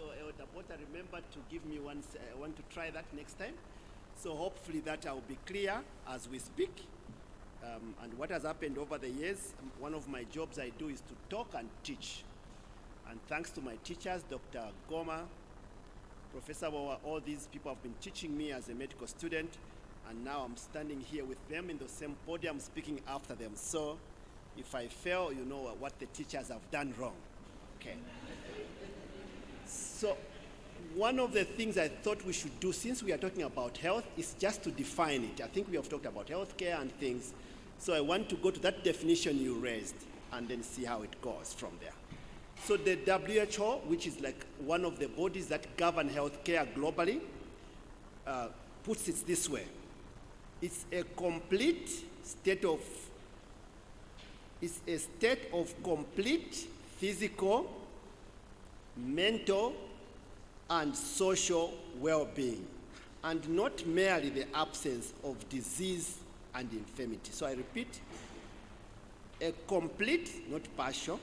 So Elder Potter, remember to give me one. I want to try that next time. So hopefully that I'll be clear as we speak. And what has happened over the years, one of my jobs I do is to talk and teach. And thanks to my teachers, Dr. Goma, Professor Wawa, all these people have been teaching me as a medical student, and now I'm standing here with them in the same podium speaking after them. So if I fail, you know what the teachers have done wrong. Okay. So one of the things I thought we should do, since we are talking about health, is just to define it. I think we have talked about healthcare and things. So I want to go to that definition you raised and then see how it goes from there. So the WHO, which is like one of the bodies that govern healthcare globally, puts it this way. It's a state of complete physical, mental, and social well-being, and not merely the absence of disease and infirmity. So I repeat, a complete, not partial,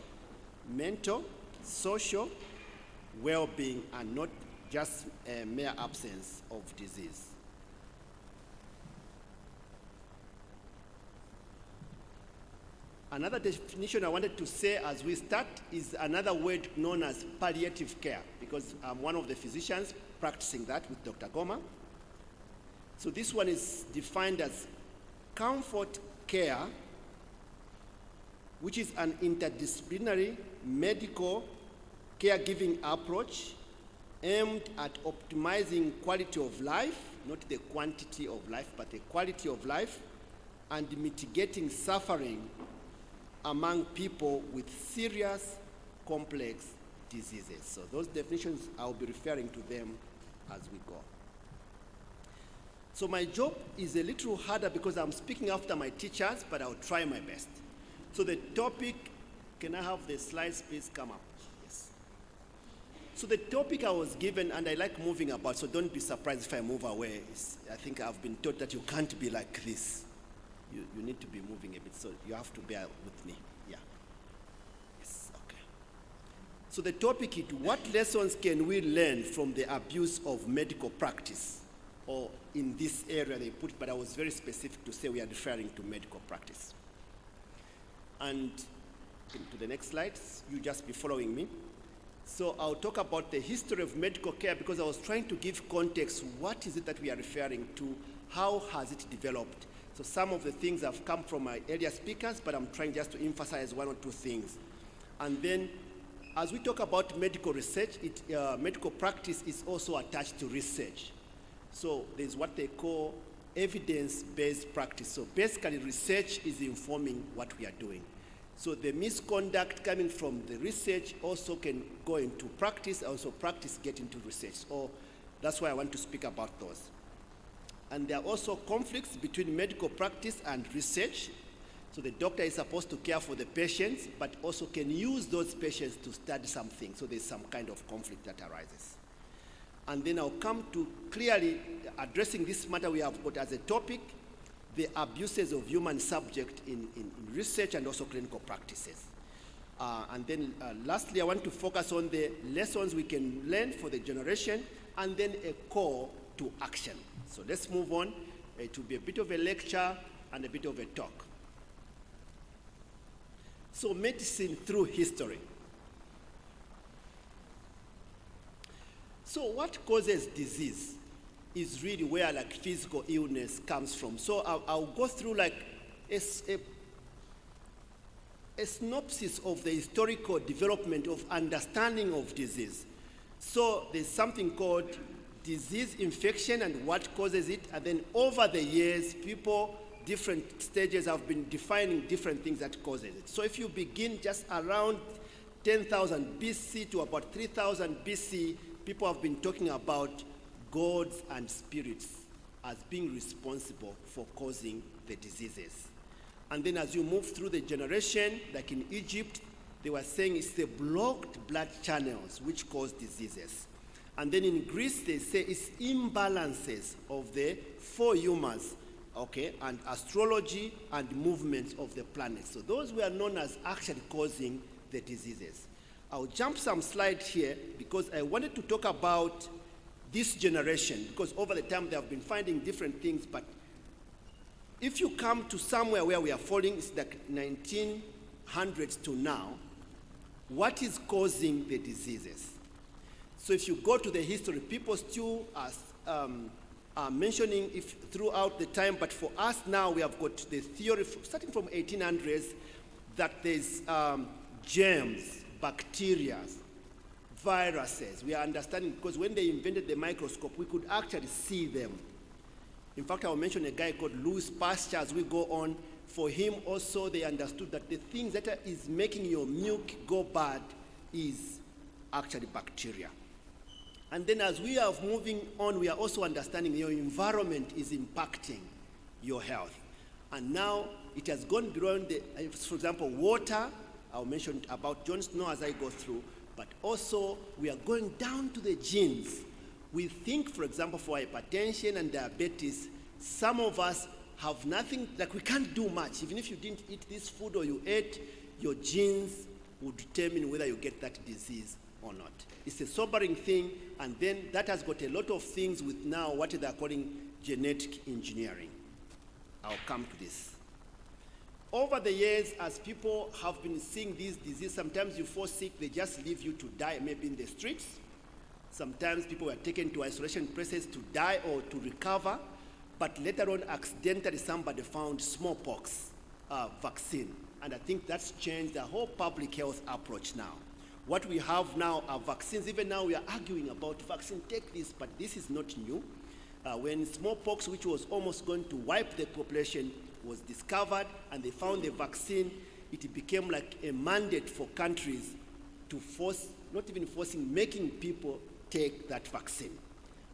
mental, social well-being, and not just a mere absence of disease. Another definition I wanted to say as we start is another word known as palliative care, because I'm one of the physicians practicing that with Dr. Goma. So this one is defined as comfort care, which is an interdisciplinary medical caregiving approach aimed at optimizing quality of life, not the quantity of life, but the quality of life, and mitigating suffering among people with serious, complex diseases. So those definitions, I'll be referring to them as we go. So my job is a little harder because I'm speaking after my teachers, but I'll try my best. So the topic, can I have the slides please come up? Yes. So the topic I was given, and I like moving about, so don't be surprised if I move away. I think I've been taught that you can't be like this. You need to be moving a bit, so you have to bear with me. Yeah. Yes, okay. So the topic is, what lessons can we learn from the abuse of medical practice? Or in this area they put, but I was very specific to say we are referring to medical practice. And to the next slide, you just be following me. So I'll talk about the history of medical care because I was trying to give context. What is it that we are referring to? How has it developed? So some of the things have come from my earlier speakers, but I'm trying just to emphasize one or two things. And then as we talk about medical research, medical practice is also attached to research. So there's what they call evidence-based practice. So basically research is informing what we are doing. So the misconduct coming from the research also can go into practice, also practice get into research. So that's why I want to speak about those. And there are also conflicts between medical practice and research. So the doctor is supposed to care for the patients, but also can use those patients to study something. So there's some kind of conflict that arises. And then I'll come to clearly addressing this matter we have got as a topic, the abuses of human subject in research and also clinical practices. And then lastly, I want to focus on the lessons we can learn for the generation, and then a call to action. So let's move on. It will be a bit of a lecture and a bit of a talk. So medicine through history. So what causes disease is really where like physical illness comes from. So I'll go through like a synopsis of the historical development of understanding of disease. So there's something called disease infection and what causes it, and then over the years, people, different stages have been defining different things that causes it. So if you begin just around 10,000 BC to about 3,000 BC, people have been talking about gods and spirits as being responsible for causing the diseases. And then as you move through the generation, like in Egypt, they were saying it's the blocked blood channels which cause diseases. And then in Greece, they say it's imbalances of the four humors, okay, and astrology and movements of the planets. So those were known as actually causing the diseases. I'll jump some slides here because I wanted to talk about this generation, because over the time they have been finding different things, but if you come to somewhere where we are falling, it's like 1900s to now, what is causing the diseases? So if you go to the history, people still are mentioning if throughout the time, but for us now, we have got the theory, starting from 1800s, that there's germs, bacteria, viruses. We are understanding, because when they invented the microscope, we could actually see them. In fact, I will mention a guy called Louis Pasteur as we go on. For him also, they understood that the things that is making your milk go bad is actually bacteria. And then as we are moving on, we are also understanding your environment is impacting your health. And now it has gone beyond for example, water. I'll mention about Jon Snow as I go through, but also we are going down to the genes. We think, for example, for hypertension and diabetes, some of us have nothing, like we can't do much. Even if you didn't eat this food or you ate, your genes will determine whether you get that disease or not. It's a sobering thing, and then that has got a lot of things with now what they're calling genetic engineering. I'll come to this. Over the years, as people have been seeing these diseases, sometimes you fall sick, they just leave you to die, maybe in the streets. Sometimes people were taken to isolation places to die or to recover, but later on, accidentally, somebody found smallpox vaccine. And I think that's changed the whole public health approach now. What we have now are vaccines. Even now, we are arguing about vaccine, take this, but this is not new. When smallpox, which was almost going to wipe the population, was discovered and they found the vaccine, it became like a mandate for countries to force, not even forcing, making people take that vaccine.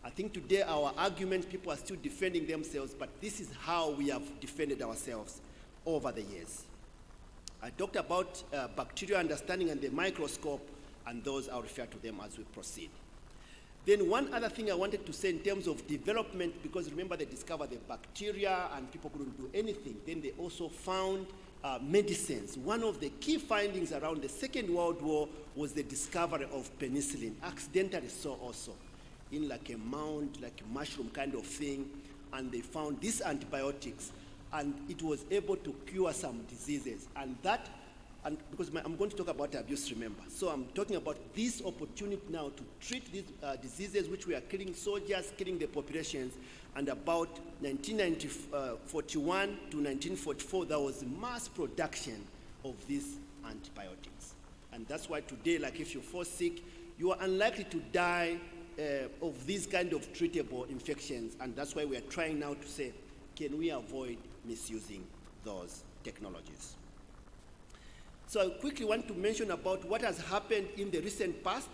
I think today our argument, people are still defending themselves, but this is how we have defended ourselves over the years. I talked about bacterial understanding and the microscope, and those I'll refer to them as we proceed. Then one other thing I wanted to say in terms of development, because remember they discovered the bacteria and people couldn't do anything. Then they also found medicines. One of the key findings around the Second World War was the discovery of penicillin, accidentally so also, in like a mound, like a mushroom kind of thing, and they found these antibiotics, and it was able to cure some diseases. And that, and because I'm going to talk about abuse, remember. So I'm talking about this opportunity now to treat these diseases which we are killing soldiers, killing the populations. And about 1941 to 1944, there was mass production of these antibiotics. And that's why today, like if you fall sick, you are unlikely to die of these kind of treatable infections. And that's why we are trying now to say, can we avoid misusing those technologies? So I quickly want to mention about what has happened in the recent past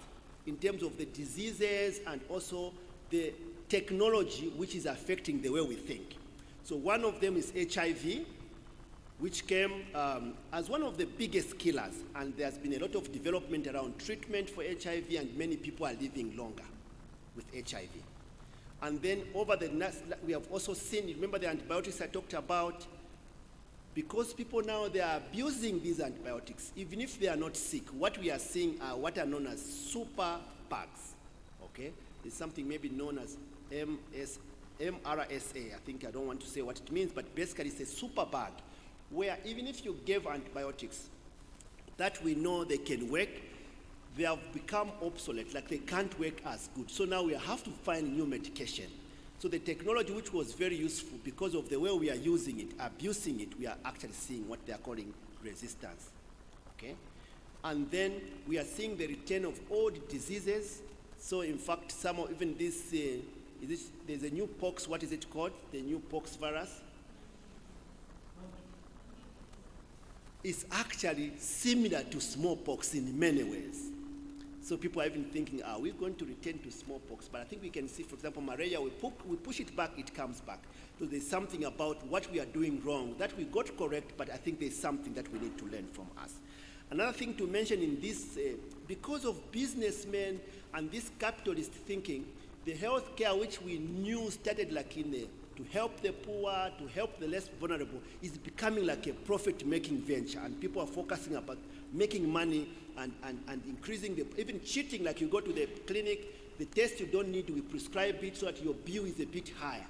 in terms of the diseases and also the technology which is affecting the way we think. So one of them is HIV, which came as one of the biggest killers, and there's been a lot of development around treatment for HIV, and many people are living longer with HIV. And then over the next, we have also seen, remember the antibiotics I talked about, because people now, they are abusing these antibiotics, even if they are not sick. What we are seeing are what are known as super bugs, okay? There's something maybe known as MRSA. I think I don't want to say what it means, but basically it's a super bug, where even if you gave antibiotics that we know they can work, they have become obsolete, like they can't work as good. So now we have to find new medication. So the technology, which was very useful, because of the way we are using it, abusing it, we are actually seeing what they are calling resistance, okay? And then we are seeing the return of old diseases. So in fact, some of even this, there's a new pox, what is it called? The new pox virus. It's actually similar to smallpox in many ways. So people are even thinking, are we going to return to smallpox? But I think we can see, for example, malaria, we push it back, it comes back. So there's something about what we are doing wrong that we got correct, but I think there's something that we need to learn from us. Another thing to mention in this, because of businessmen and this capitalist thinking, the healthcare which we knew started like in the to help the poor, to help the less vulnerable, is becoming like a profit-making venture, and people are focusing about making money and increasing even cheating, like you go to the clinic, the test you don't need, we prescribe it so that your bill is a bit higher.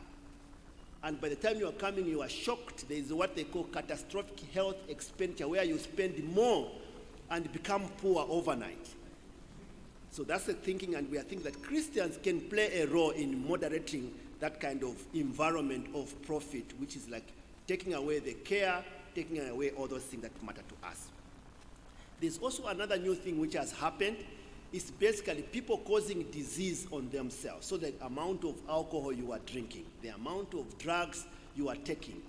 And by the time you are coming, you are shocked. There is what they call catastrophic health expenditure, where you spend more and become poor overnight. So that's the thinking, and we are thinking that Christians can play a role in moderating that kind of environment of profit, which is like taking away the care, taking away all those things that matter to us. There's also another new thing which has happened. It's basically people causing disease on themselves. So the amount of alcohol you are drinking, the amount of drugs you are taking,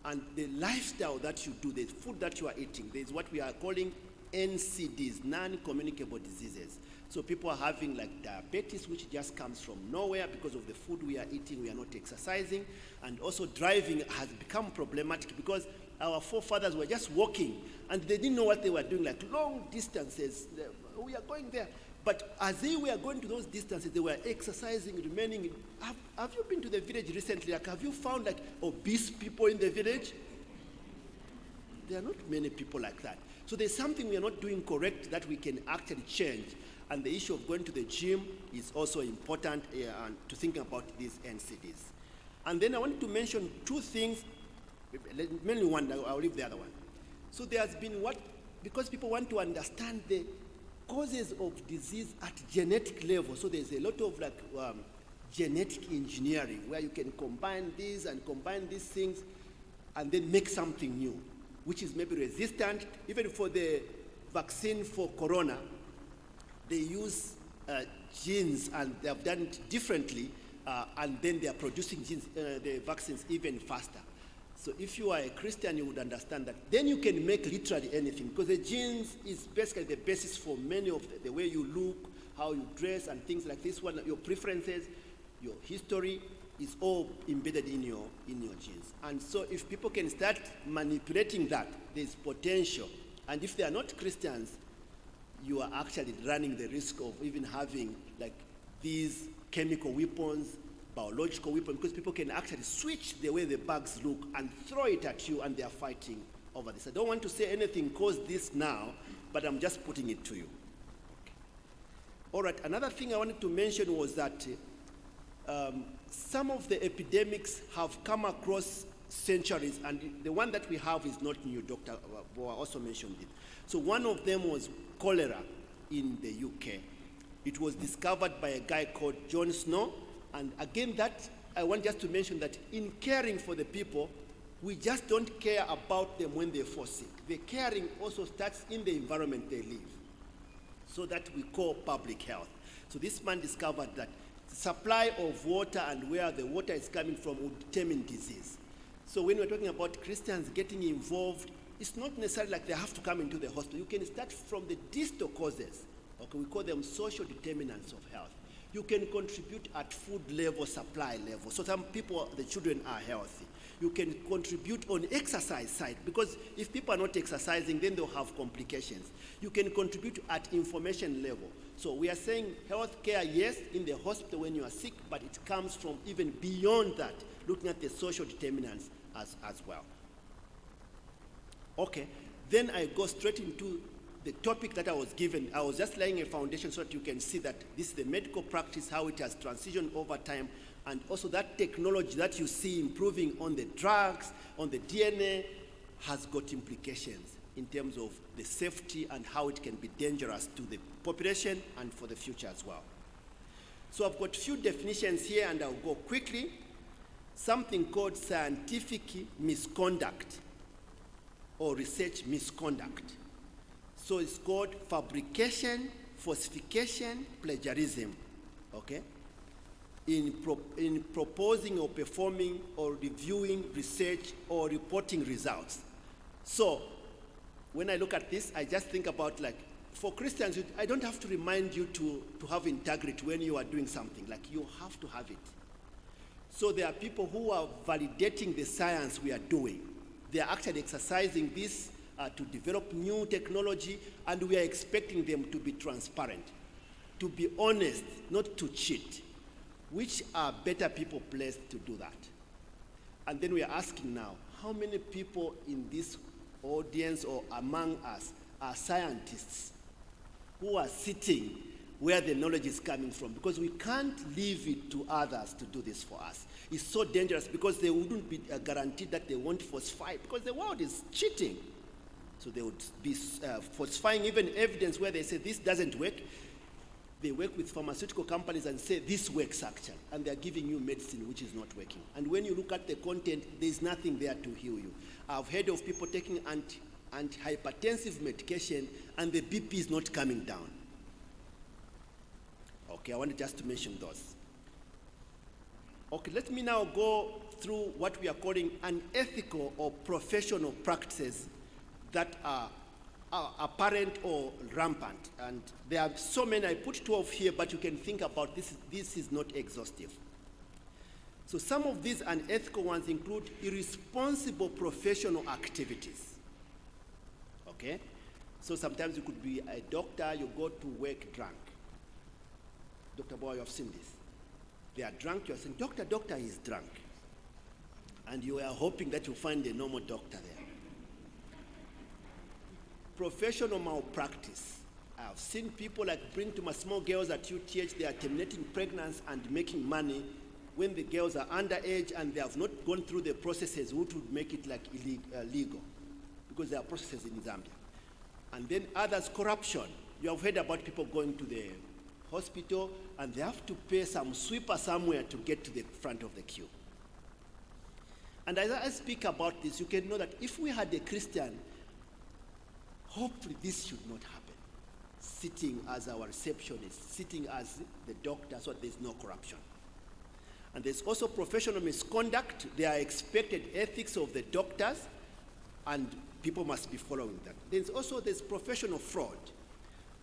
and the lifestyle that you do, the food that you are eating, there's what we are calling NCDs, non-communicable diseases. So people are having like diabetes, which just comes from nowhere because of the food we are eating, we are not exercising. And also driving has become problematic because our forefathers were just walking and they didn't know what they were doing, like long distances. We are going there. But as they were going to those distances, they were exercising, remaining. Have you been to the village recently? Like, have you found like obese people in the village? There are not many people like that. So there's something we are not doing correct that we can actually change. And the issue of going to the gym is also important to think about these NCDs. And then I wanted to mention two things, mainly one, I'll leave the other one. So there has been because people want to understand the causes of disease at genetic level. So there's a lot of like genetic engineering where you can combine these and combine these things and then make something new, which is maybe resistant. Even for the vaccine for corona, they use genes and they have done it differently, and then they are producing the vaccines even faster. So if you are a Christian, you would understand that. Then you can make literally anything, because the genes is basically the basis for many of the way you look, how you dress, and things like this one. Your preferences, your history is all embedded in your genes. And so if people can start manipulating that, there's potential. And if they are not Christians, you are actually running the risk of even having like these chemical weapons, biological weapons, because people can actually switch the way the bugs look and throw it at you, and they are fighting over this. I don't want to say anything caused this now, but I'm just putting it to you. Okay. All right, another thing I wanted to mention was that some of the epidemics have come across centuries, and the one that we have is not new. Dr. Boa also mentioned it. So one of them was cholera in the UK. It was discovered by a guy called John Snow. And again, that I want just to mention that in caring for the people, we just don't care about them when they fall sick. The caring also starts in the environment they live. So that we call public health. So this man discovered that the supply of water and where the water is coming from will determine disease. So when we're talking about Christians getting involved, it's not necessarily like they have to come into the hospital. You can start from the distal causes. Okay, we call them social determinants of health. You can contribute at food level, supply level. So some people, the children are healthy. You can contribute on exercise side, because if people are not exercising, then they'll have complications. You can contribute at information level. So we are saying health care, yes, in the hospital when you are sick, but it comes from even beyond that, looking at the social determinants as well. Okay, then I go straight into the topic that I was given. I was just laying a foundation so that you can see that this is the medical practice, how it has transitioned over time, and also that technology that you see improving on the drugs, on the DNA, has got implications in terms of the safety and how it can be dangerous to the population and for the future as well. So I've got a few definitions here, and I'll go quickly. Something called scientific misconduct or research misconduct. So it's called fabrication, falsification, plagiarism, okay? In proposing or performing or reviewing research or reporting results. So when I look at this, I just think about, like, for Christians, I don't have to remind you to have integrity when you are doing something. Like, you have to have it. So there are people who are validating the science we are doing. They are actually exercising this to develop new technology, and we are expecting them to be transparent, to be honest, not to cheat. Which are better people placed to do that? And then we are asking now, how many people in this audience or among us are scientists who are sitting where the knowledge is coming from? Because we can't leave it to others to do this for us. It's so dangerous because they wouldn't be guaranteed that they won't falsify, because the world is cheating. So they would be falsifying even evidence where they say this doesn't work. They work with pharmaceutical companies and say this works actually, and they're giving you medicine which is not working. And when you look at the content, there's nothing there to heal you. I've heard of people taking antihypertensive medication and the BP is not coming down. Okay, I wanted just to mention those. Okay, let me now go through what we are calling unethical or professional practices that are apparent or rampant. And there are so many. I put 12 here, but you can think about this. This is not exhaustive. So some of these unethical ones include irresponsible professional activities. Okay? So sometimes you could be a doctor, you go to work drunk. Dr. Boy, you have seen this. They are drunk, you're saying, doctor is drunk. And you are hoping that you find a normal doctor there. Professional malpractice. I've seen people like bring to my small girls at UTH, they are terminating pregnancy and making money when the girls are underage and they have not gone through the processes which would make it like illegal, because there are processes in Zambia. And then others, corruption. You have heard about people going to the hospital and they have to pay some sweeper somewhere to get to the front of the queue. And as I speak about this, you can know that if we had a Christian, hopefully this should not happen. Sitting as our receptionist, sitting as the doctor, so there's no corruption. And there's also professional misconduct. There are expected ethics of the doctors, and people must be following that. There's professional fraud.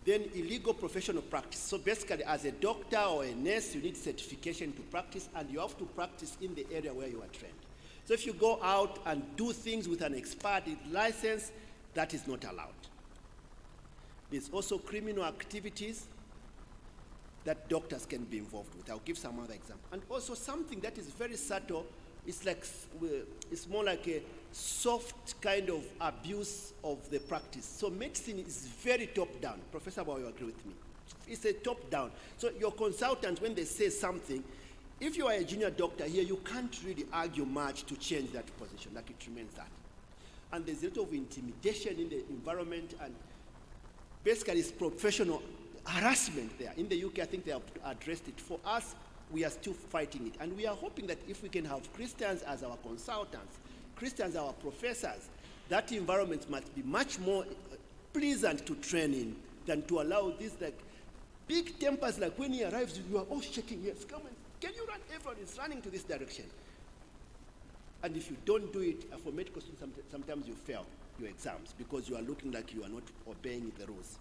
Then illegal professional practice. So basically, as a doctor or a nurse, you need certification to practice, and you have to practice in the area where you are trained. So if you go out and do things with an expired license, that is not allowed. There's also criminal activities that doctors can be involved with. I'll give some other examples. And also something that is very subtle, it's more like a soft kind of abuse of the practice. So medicine is very top-down. Professor Bao, you agree with me? It's a top-down. So your consultant, when they say something, if you are a junior doctor here, you can't really argue much to change that position, like it remains that. And there's a lot of intimidation in the environment, and basically it's professional harassment there. In the UK, I think they have addressed it. For us, we are still fighting it. And we are hoping that if we can have Christians as our consultants, Christians as our professors, that environment must be much more pleasant to train in than to allow these like big tempers, like when he arrives, you are all shaking, yes, come on, can you run? Everyone is running to this direction. And if you don't do it, for medical students, sometimes you fail your exams because you are looking like you are not obeying the rules.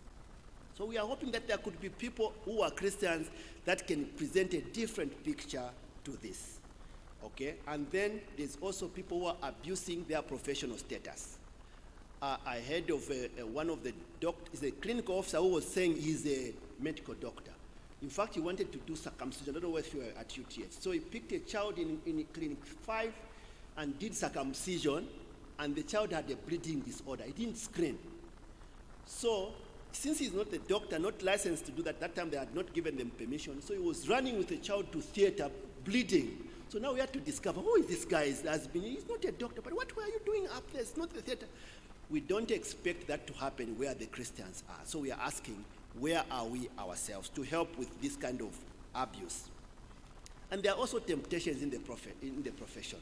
So we are hoping that there could be people who are Christians that can present a different picture to this. Okay? And then there's also people who are abusing their professional status. I heard of one of the doctors, a clinical officer who was saying he's a medical doctor. In fact, he wanted to do circumcision. I don't know if you were at UTH. So he picked a child in Clinic 5 and did circumcision, and the child had a bleeding disorder. He didn't screen. So since he's not a doctor, not licensed to do that, that time they had not given them permission. So he was running with the child to theater, bleeding. So now we have to discover, who is this guy? He's not a doctor, but what were you doing up there? It's not the theater. We don't expect that to happen where the Christians are. So we are asking, where are we ourselves to help with this kind of abuse? And there are also temptations in the profession.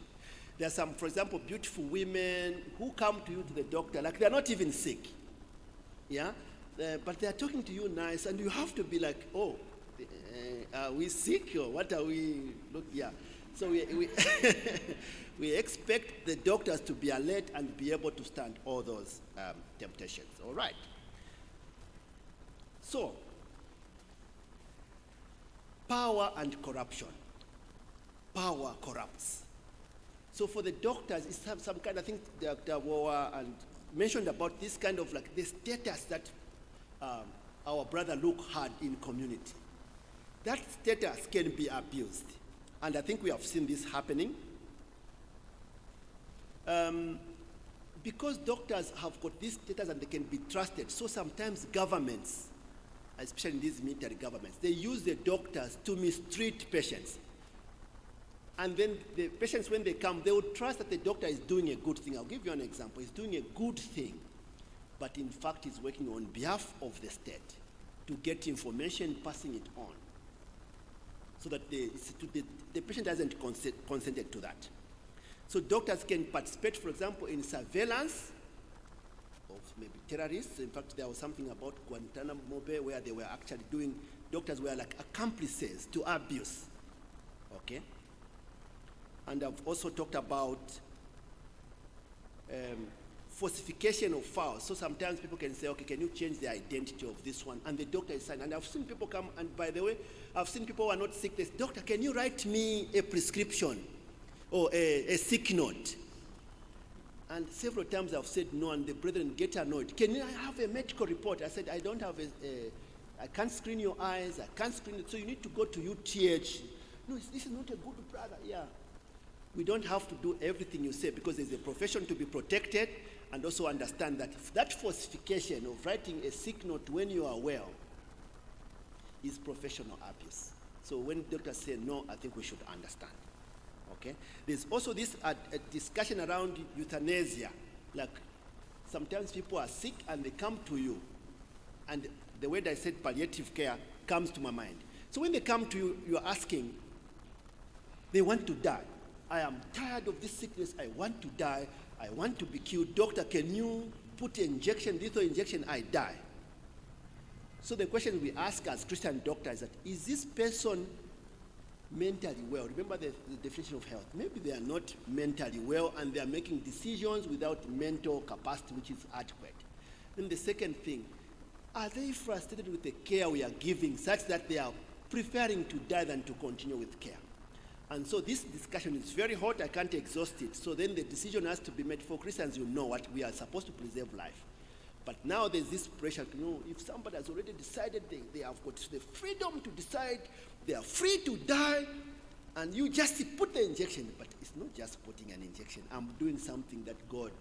There are some, for example, beautiful women who come to you to the doctor, like they're not even sick. Yeah? But they're talking to you nice, and you have to be like, oh, are we sick or what are we? Look, yeah. So we we expect the doctors to be alert and be able to stand all those temptations. All right. So, power and corruption. Power corrupts. So for the doctors, it's some kind, I think Dr. Wawa and mentioned about this kind of like the status that our brother Luke had in community. That status can be abused. And I think we have seen this happening. Because doctors have got these status and they can be trusted, so sometimes governments, especially in these military governments, they use the doctors to mistreat patients. And then the patients, when they come, they will trust that the doctor is doing a good thing. I'll give you an example. He's doing a good thing, but in fact he's working on behalf of the state to get information, passing it on, so that the patient hasn't consented to that. So doctors can participate, for example, in surveillance of maybe terrorists. In fact, there was something about Guantanamo Bay where they were actually doing, doctors were like accomplices to abuse, okay? And I've also talked about falsification of files. So sometimes people can say, okay, can you change the identity of this one? And the doctor is signed. And I've seen people come, and by the way, I've seen people who are not sick. They say, doctor, can you write me a prescription or a sick note? And several times I've said no, and the brethren get annoyed. Can I have a medical report? I said, I don't have I can't screen your eyes, I can't screen it, so you need to go to UTH. No, this is not a good brother, yeah. We don't have to do everything you say, because there's a profession to be protected, and also understand that that falsification of writing a sick note when you are well is professional abuse. So when doctors say no, I think we should understand. Okay? There's also this a discussion around euthanasia. Like sometimes people are sick and they come to you, and the way I said palliative care comes to my mind. So when they come to you, you're asking, they want to die. I am tired of this sickness, I want to die, I want to be killed. Doctor, can you put an injection, lethal injection, I die? So the question we ask as Christian doctors is that, is this person mentally well? Remember the definition of health. Maybe they are not mentally well and they are making decisions without mental capacity, which is adequate. Then the second thing, are they frustrated with the care we are giving such that they are preferring to die than to continue with care? And so this discussion is very hot, I can't exhaust it. So then the decision has to be made. For Christians, you know what, we are supposed to preserve life. But now there's this pressure to know, if somebody has already decided they have got the freedom to decide, they are free to die, and you just put the injection. But it's not just putting an injection. I'm doing something that God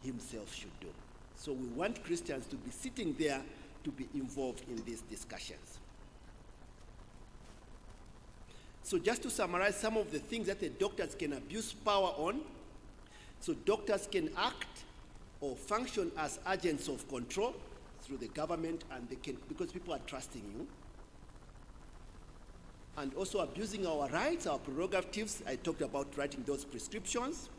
himself should do. So we want Christians to be sitting there to be involved in these discussions. So just to summarize some of the things that the doctors can abuse power on. So doctors can act or function as agents of control through the government, and they can, because people are trusting you. And also abusing our rights, our prerogatives. I talked about writing those prescriptions.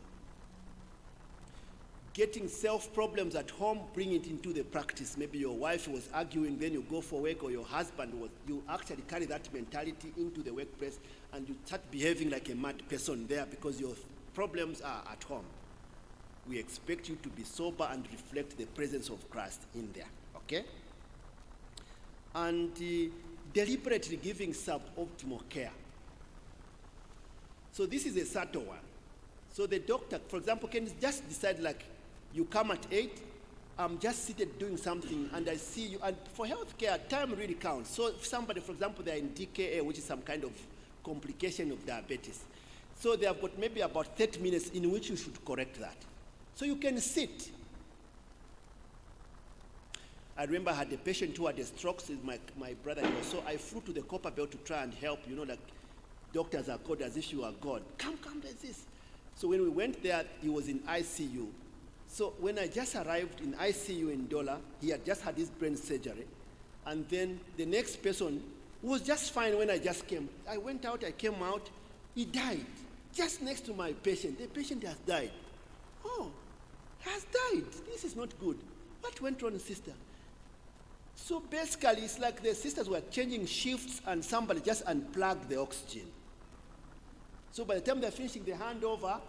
Getting self-problems at home, bring it into the practice. Maybe your wife was arguing, then you go for work, or your husband was, you actually carry that mentality into the workplace, and you start behaving like a mad person there because your problems are at home. We expect you to be sober and reflect the presence of Christ in there, okay? And deliberately giving suboptimal care. So this is a subtle one. So the doctor, for example, can just decide, like, you come at 8, I'm just seated doing something, and I see you. And for healthcare, time really counts. So if somebody, for example, they're in DKA, which is some kind of complication of diabetes, so they have got maybe about 30 minutes in which you should correct that. So you can sit. I remember I had a patient who had a stroke, with my brother-in-law, so I flew to the Copper Belt to try and help. You know, like doctors are called as if you are God. Come, there's this. So when we went there, he was in ICU. So when I just arrived in ICU in Dola, he had just had his brain surgery. And then the next person was just fine when I just came. I went out, I came out, he died. Just next to my patient. The patient has died. Oh, has died. This is not good. What went wrong, sister? So basically, it's like the sisters were changing shifts and somebody just unplugged the oxygen. So by the time they're finishing the handover,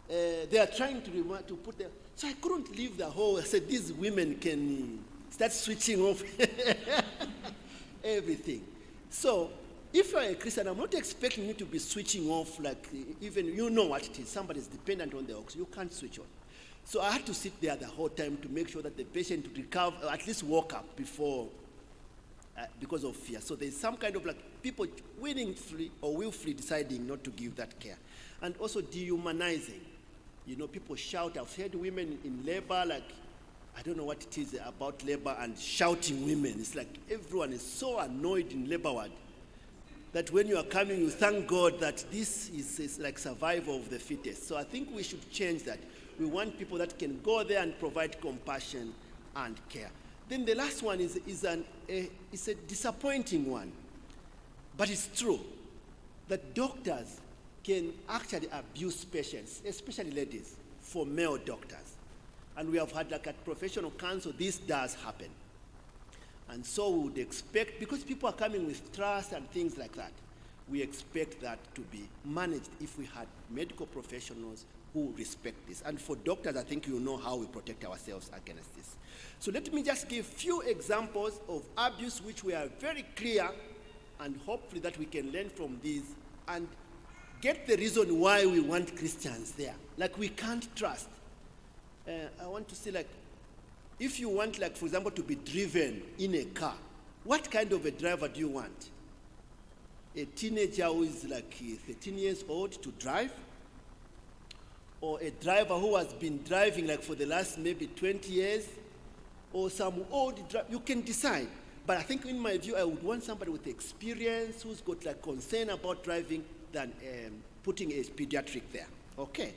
they are trying to put the... So I couldn't leave the whole... I said, these women can start switching off everything. So if you're a Christian, I'm not expecting you to be switching off, like, even you know what it is. Somebody's dependent on the oxygen. You can't switch on. So I had to sit there the whole time to make sure that the patient recover, at least woke up before, because of fear. So there's some kind of, like, people willingly or willfully deciding not to give that care. And also dehumanizing. You know, people shout. I've heard women in labor, like, I don't know what it is about labor and shouting women. It's like everyone is so annoyed in labor ward that when you are coming, you thank God that this is like survival of the fittest. So I think we should change that. We want people that can go there and provide compassion and care. Then the last one is a disappointing one, but it's true that doctors can actually abuse patients, especially ladies, for male doctors. And we have had, like, at professional council, this does happen. And so we would expect, because people are coming with trust and things like that, we expect that to be managed if we had medical professionals who respect this. And for doctors, I think you know how we protect ourselves against this. So let me just give few examples of abuse which we are very clear, and hopefully that we can learn from these and get the reason why we want Christians there. Like, we can't trust. I want to say, like, if you want, like, for example, to be driven in a car, what kind of a driver do you want? A teenager who is like 13 years old to drive? Or a driver who has been driving like for the last maybe 20 years? Or some old driver? You can decide. But I think, in my view, I would want somebody with experience who's got like concern about driving than putting a pediatric there. Okay.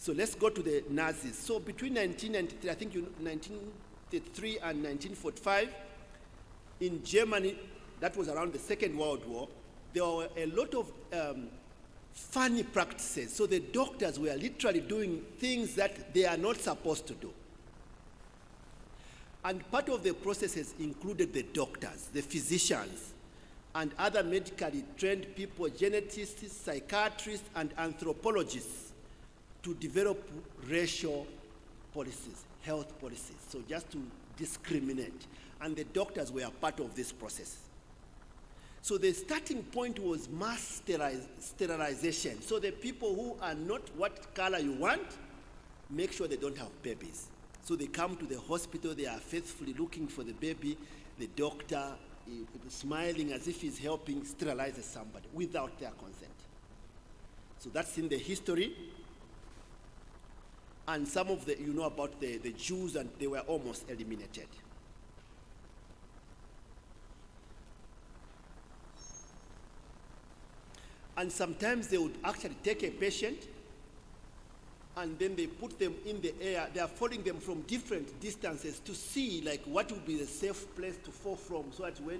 So let's go to the Nazis. So between 1993, I think 1933 and 1945, in Germany, that was around the Second World War, there were a lot of funny practices. So the doctors were literally doing things that they are not supposed to do. And part of the processes included the doctors, the physicians, and other medically trained people, geneticists, psychiatrists, and anthropologists, to develop racial policies, health policies, so just to discriminate. And the doctors were a part of this process. So the starting point was mass sterilization. So the people who are not what color you want, make sure they don't have babies. So they come to the hospital, they are faithfully looking for the baby, the doctor smiling as if he's helping, sterilizes somebody without their consent. So that's in the history. And some of the, you know about the Jews, and they were almost eliminated. And sometimes they would actually take a patient and then they put them in the air. They are following them from different distances to see like what would be the safe place to fall from, so that when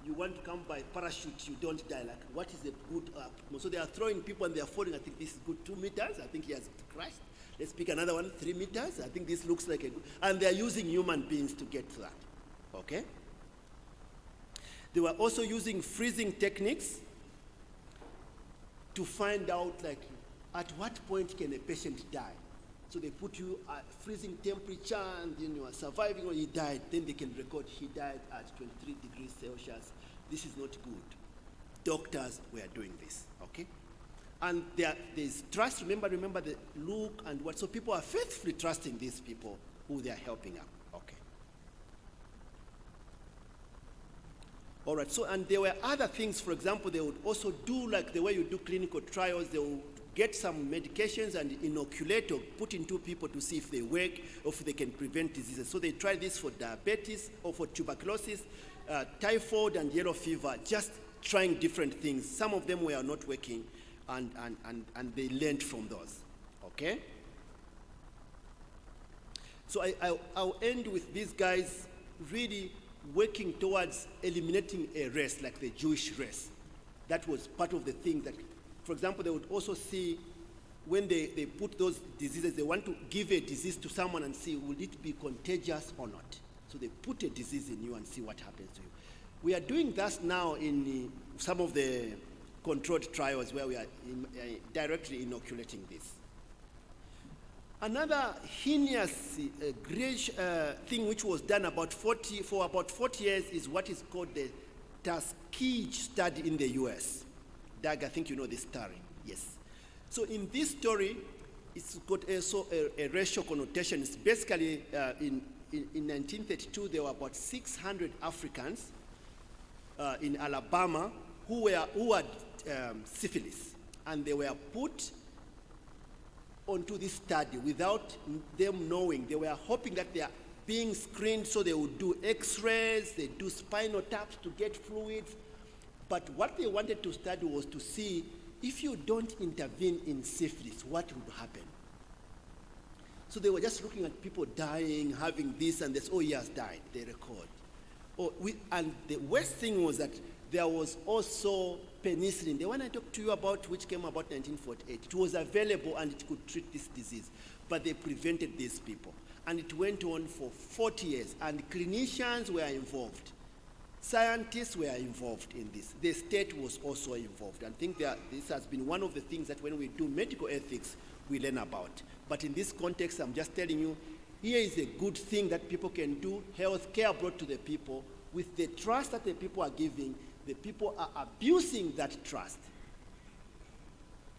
you want to come by parachute, you don't die. Like, what is a good so they are throwing people and they are falling. I think this is good 2 meters. I think he has crashed. Let's pick another one, 3 meters. I think this looks like a good, and they are using human beings to get to that, okay? They were also using freezing techniques to find out, like, at what point can a patient die. So they put you at freezing temperature, and then you are surviving, or he died. Then they can record he died at 23 degrees Celsius. This is not good. Doctors were doing this, okay? And there's trust. Remember the look and what. So people are faithfully trusting these people who they are helping out. Okay. All right. So, and there were other things. For example, they would also do like the way you do clinical trials. They will get some medications and inoculate or put into people to see if they work or if they can prevent diseases. So they tried this for diabetes or for tuberculosis, typhoid and yellow fever, just trying different things. Some of them were not working. And they learned from those, okay? So I'll end with these guys really working towards eliminating a race, like the Jewish race. That was part of the thing that, for example, they would also see when they put those diseases, they want to give a disease to someone and see, will it be contagious or not? So they put a disease in you and see what happens to you. We are doing that now in some of the controlled trials where we are directly inoculating this. Another heinous thing which was done for about 40 years is what is called the Tuskegee study in the US. Doug, I think you know this story. Yes. So in this story, it's got also a racial connotation. It's basically in 1932, there were about 600 Africans in Alabama who had syphilis, and they were put onto this study without them knowing. They were hoping that they are being screened, so they would do x-rays, they do spinal taps to get fluids. But what they wanted to study was to see if you don't intervene in syphilis, what would happen? So they were just looking at people dying, having this and this. Oh, he has died, they record. And the worst thing was that there was also penicillin, the one I talked to you about, which came about 1948. It was available and it could treat this disease, but they prevented these people. And it went on for 40 years, and clinicians were involved. Scientists were involved in this. The state was also involved. I think this has been one of the things that when we do medical ethics, we learn about. But in this context, I'm just telling you, here is a good thing that people can do, health care brought to the people. With the trust that the people are giving, the people are abusing that trust.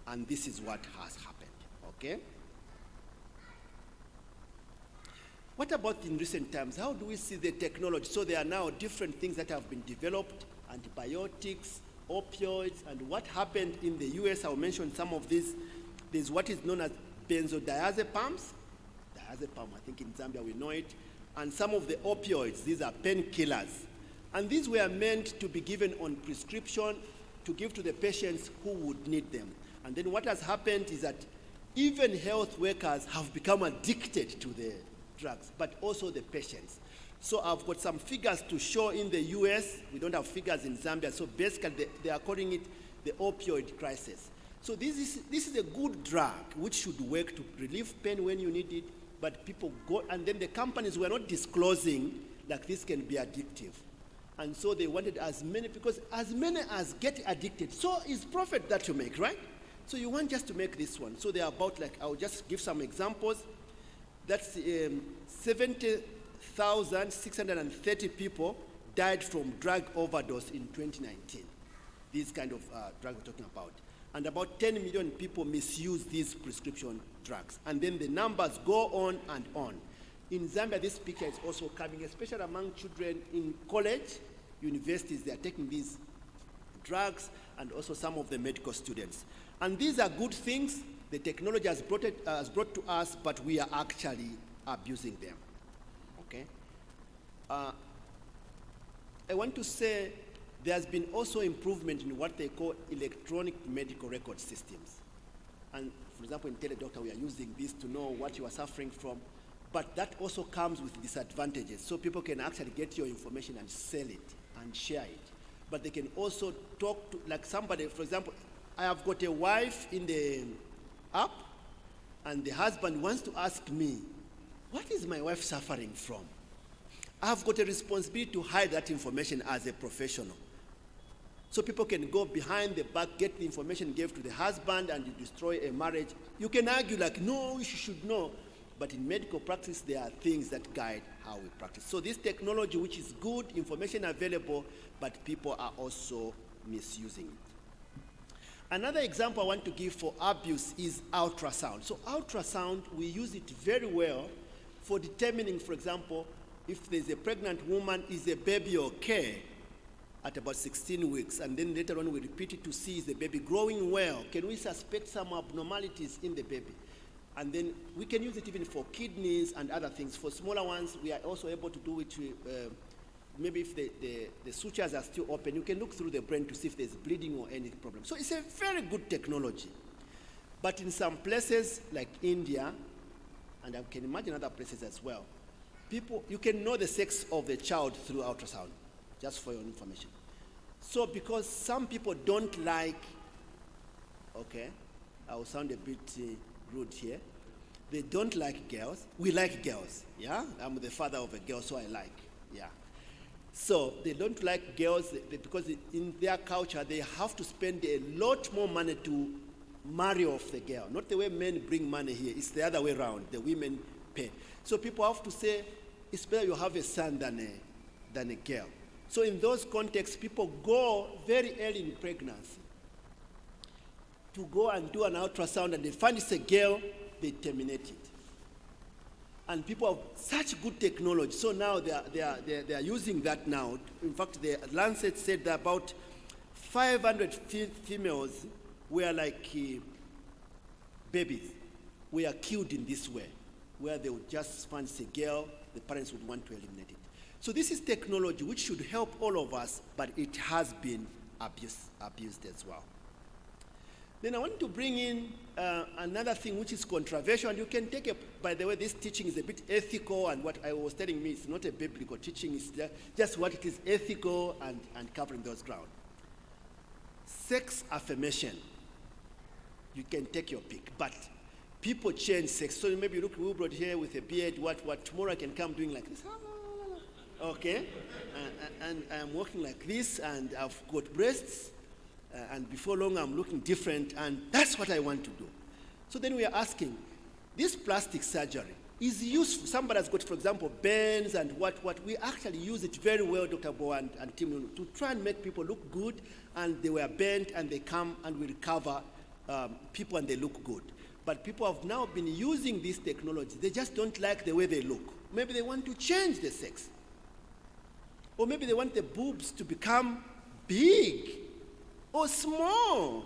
And this is what has happened, okay? What about in recent times? How do we see the technology? So there are now different things that have been developed, antibiotics, opioids, and what happened in the US, I'll mention some of these. There's what is known as benzodiazepams. Diazepam, I think in Zambia we know it. And some of the opioids, these are painkillers. And these were meant to be given on prescription to give to the patients who would need them. And then what has happened is that even health workers have become addicted to the drugs, but also the patients. So I've got some figures to show in the US. We don't have figures in Zambia. So basically they are calling it the opioid crisis. So this is a good drug which should work to relieve pain when you need it, but people go, and then the companies were not disclosing like this can be addictive. And so they wanted as many, because as many as get addicted, so is profit that you make, right? So you want just to make this one. So they are about, like, I'll just give some examples. That's 70,630 people died from drug overdose in 2019. These kind of drugs we're talking about. And about 10 million people misuse these prescription drugs. And then the numbers go on and on. In Zambia, this picture is also coming, especially among children in college, universities. They are taking these drugs, and also some of the medical students. And these are good things. The technology has brought to us, but we are actually abusing them. Okay? I want to say there's been also improvement in what they call electronic medical record systems. And for example, in teledoctor, we are using this to know what you are suffering from, but that also comes with disadvantages. So people can actually get your information and sell it and share it. But they can also talk to, like somebody, for example, I have got a wife in the app, and the husband wants to ask me, what is my wife suffering from? I have got a responsibility to hide that information as a professional. So people can go behind the back, get the information, give to the husband, and you destroy a marriage. You can argue like, no, you should know. But in medical practice, there are things that guide how we practice. So this technology, which is good, information available, but people are also misusing it. Another example I want to give for abuse is ultrasound. So ultrasound, we use it very well for determining, for example, if there's a pregnant woman, is the baby okay at about 16 weeks, and then later on we repeat it to see is the baby growing well. Can we suspect some abnormalities in the baby? And then we can use it even for kidneys and other things. For smaller ones, we are also able to do it maybe if the sutures are still open, you can look through the brain to see if there's bleeding or any problem. So it's a very good technology. But in some places like India, and I can imagine other places as well, you can know the sex of the child through ultrasound, just for your information. So because some people don't like, okay, I will sound a bit rude here, they don't like girls. We like girls, yeah? I'm the father of a girl, so I like, yeah. So they don't like girls because in their culture, they have to spend a lot more money to marry off the girl. Not the way men bring money here, it's the other way around, the women pay. So people have to say, it's better you have a son than a girl. So in those contexts, people go very early in pregnancy to go and do an ultrasound, and they find it's a girl, they terminate it. And people have such good technology, so now they are using that now. In fact, the Lancet said that about 500 females were like babies. were killed in this way, where they would just fancy a girl, the parents would want to eliminate it. So this is technology which should help all of us, but it has been abused as well. Then I want to bring in another thing which is controversial, and you can take it, by the way, this teaching is a bit ethical, and what I was telling me, it's not a biblical teaching, it's just what it is ethical and covering those ground. Sex affirmation, you can take your pick, but people change sex. So maybe you look Wilbrod here with a beard, what tomorrow I can come doing like this. Okay, and I'm walking like this, and I've got breasts, and before long I'm looking different, and that's what I want to do. So then we are asking, this plastic surgery is useful. Somebody has got, for example, burns and what we actually use it very well, Dr. Bo and Tim, to try and make people look good, and they were burnt, and they come and we recover people and they look good. But people have now been using this technology. They just don't like the way they look. Maybe they want to change the sex. Or maybe they want the boobs to become big or small.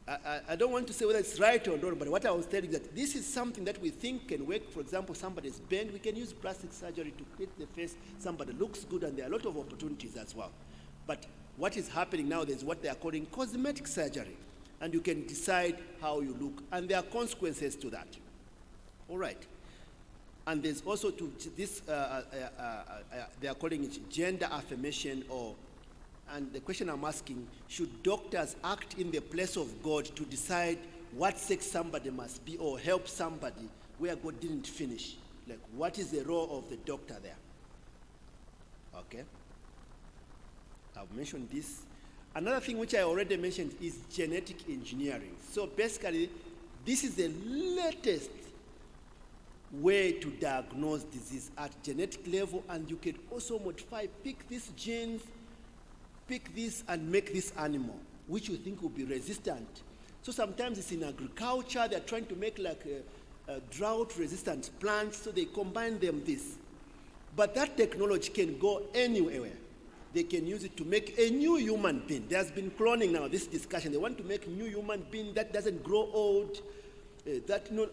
I don't want to say whether it's right or not, but what I was telling you that this is something that we think can work. For example, somebody's bent, we can use plastic surgery to create the face. Somebody looks good, and there are a lot of opportunities as well. But what is happening now is what they are calling cosmetic surgery. And you can decide how you look, and there are consequences to that. All right. And there's also to this, they are calling it gender affirmation, and the question I'm asking, should doctors act in the place of God to decide what sex somebody must be, or help somebody where God didn't finish? Like, what is the role of the doctor there? Okay. I've mentioned this. Another thing which I already mentioned is genetic engineering. So basically, this is the latest way to diagnose disease at genetic level, and you can also modify, pick these genes, pick this and make this animal, which you think will be resistant. So sometimes it's in agriculture, they're trying to make like a drought-resistant plants, so they combine them this. But that technology can go anywhere. They can use it to make a new human being. There's been cloning now, this discussion. They want to make a new human being that doesn't grow old,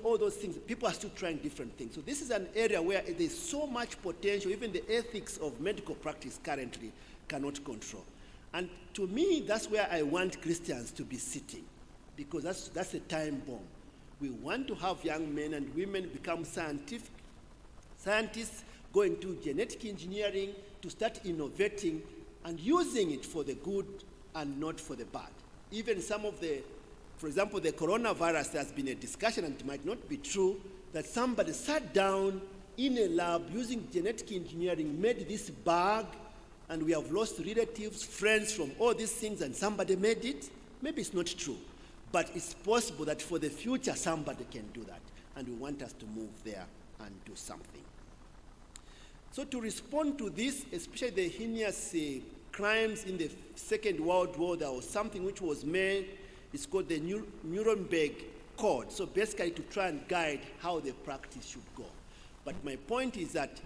all those things. People are still trying different things. So this is an area where there's so much potential, even the ethics of medical practice currently cannot control. And to me, that's where I want Christians to be sitting, because that's a time bomb. We want to have young men and women become scientists, go into genetic engineering, to start innovating and using it for the good and not for the bad. Even some of the, for example, the coronavirus, there's been a discussion, and it might not be true, that somebody sat down in a lab using genetic engineering, made this bug, and we have lost relatives, friends from all these things, and somebody made it. Maybe it's not true, but it's possible that for the future somebody can do that, and we want us to move there and do something. So to respond to this, especially the heinous crimes in the Second World War, there was something which was made, it's called the Nuremberg Code. So basically to try and guide how the practice should go. But my point is that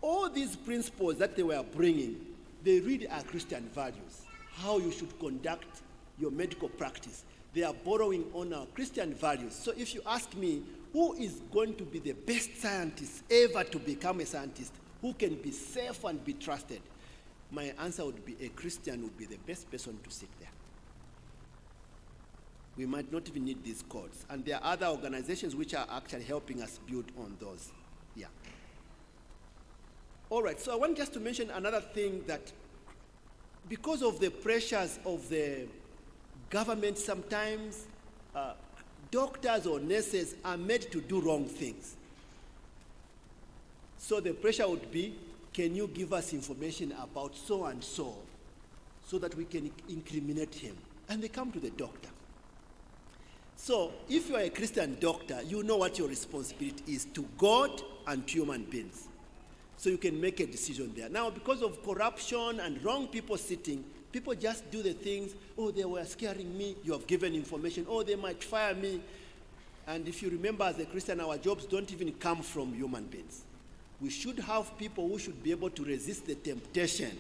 all these principles that they were bringing, they really are Christian values, how you should conduct your medical practice. They are borrowing on our Christian values. So if you ask me, who is going to be the best scientist ever to become a scientist, who can be safe and be trusted, my answer would be a Christian would be the best person to sit there. We might not even need these codes. And there are other organizations which are actually helping us build on those. Yeah. All right, so I want just to mention another thing, that because of the pressures of the government, sometimes doctors or nurses are made to do wrong things. So the pressure would be, can you give us information about so and so that we can incriminate him? And they come to the doctor. So if you are a Christian doctor, you know what your responsibility is to God and to human beings. So you can make a decision there. Now, because of corruption and wrong people sitting, people just do the things, oh, they were scaring me, you have given information, oh, they might fire me. And if you remember, as a Christian, our jobs don't even come from human beings. We should have people who should be able to resist the temptation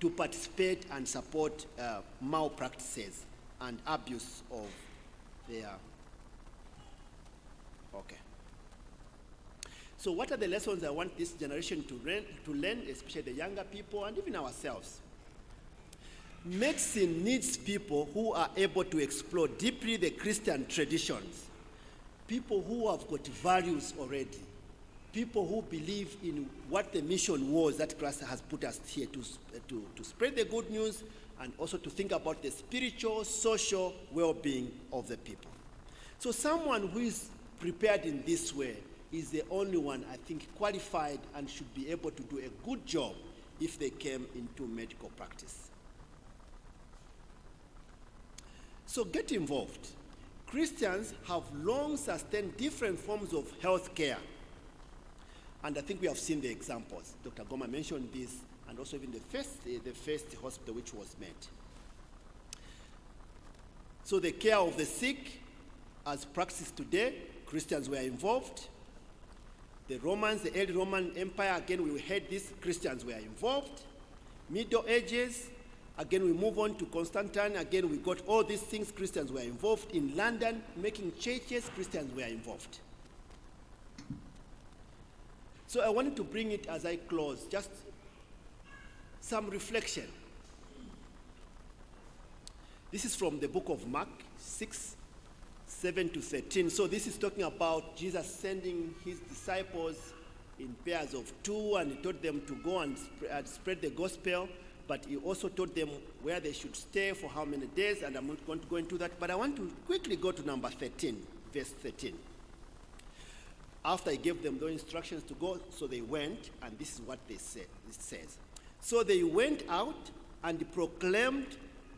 to participate and support malpractices and abuse of their Okay. So what are the lessons I want this generation to learn, especially the younger people and even ourselves? Medicine needs people who are able to explore deeply the Christian traditions, people who have got values already, people who believe in what the mission was that Christ has put us here to spread the good news and also to think about the spiritual, social well-being of the people. So someone who is prepared in this way is the only one, I think, qualified and should be able to do a good job if they came into medical practice. So get involved. Christians have long sustained different forms of health care. And I think we have seen the examples. Dr. Goma mentioned this, and also even the first hospital which was made. So the care of the sick, as practiced today, Christians were involved. The Romans, the early Roman Empire, again, we had this, Christians were involved. Middle Ages, again, we move on to Constantine. Again, we got all these things, Christians were involved. In London, making churches, Christians were involved. So I wanted to bring it as I close, just some reflection. This is from the book of Mark 6, 7 to 13. So this is talking about Jesus sending his disciples in pairs of 2, and he told them to go and spread the gospel, but he also told them where they should stay for how many days, and I'm not going to go into that, but I want to quickly go to number 13, verse 13. After he gave them those instructions to go, so they went, and this is what they said. It says, so they went out and proclaimed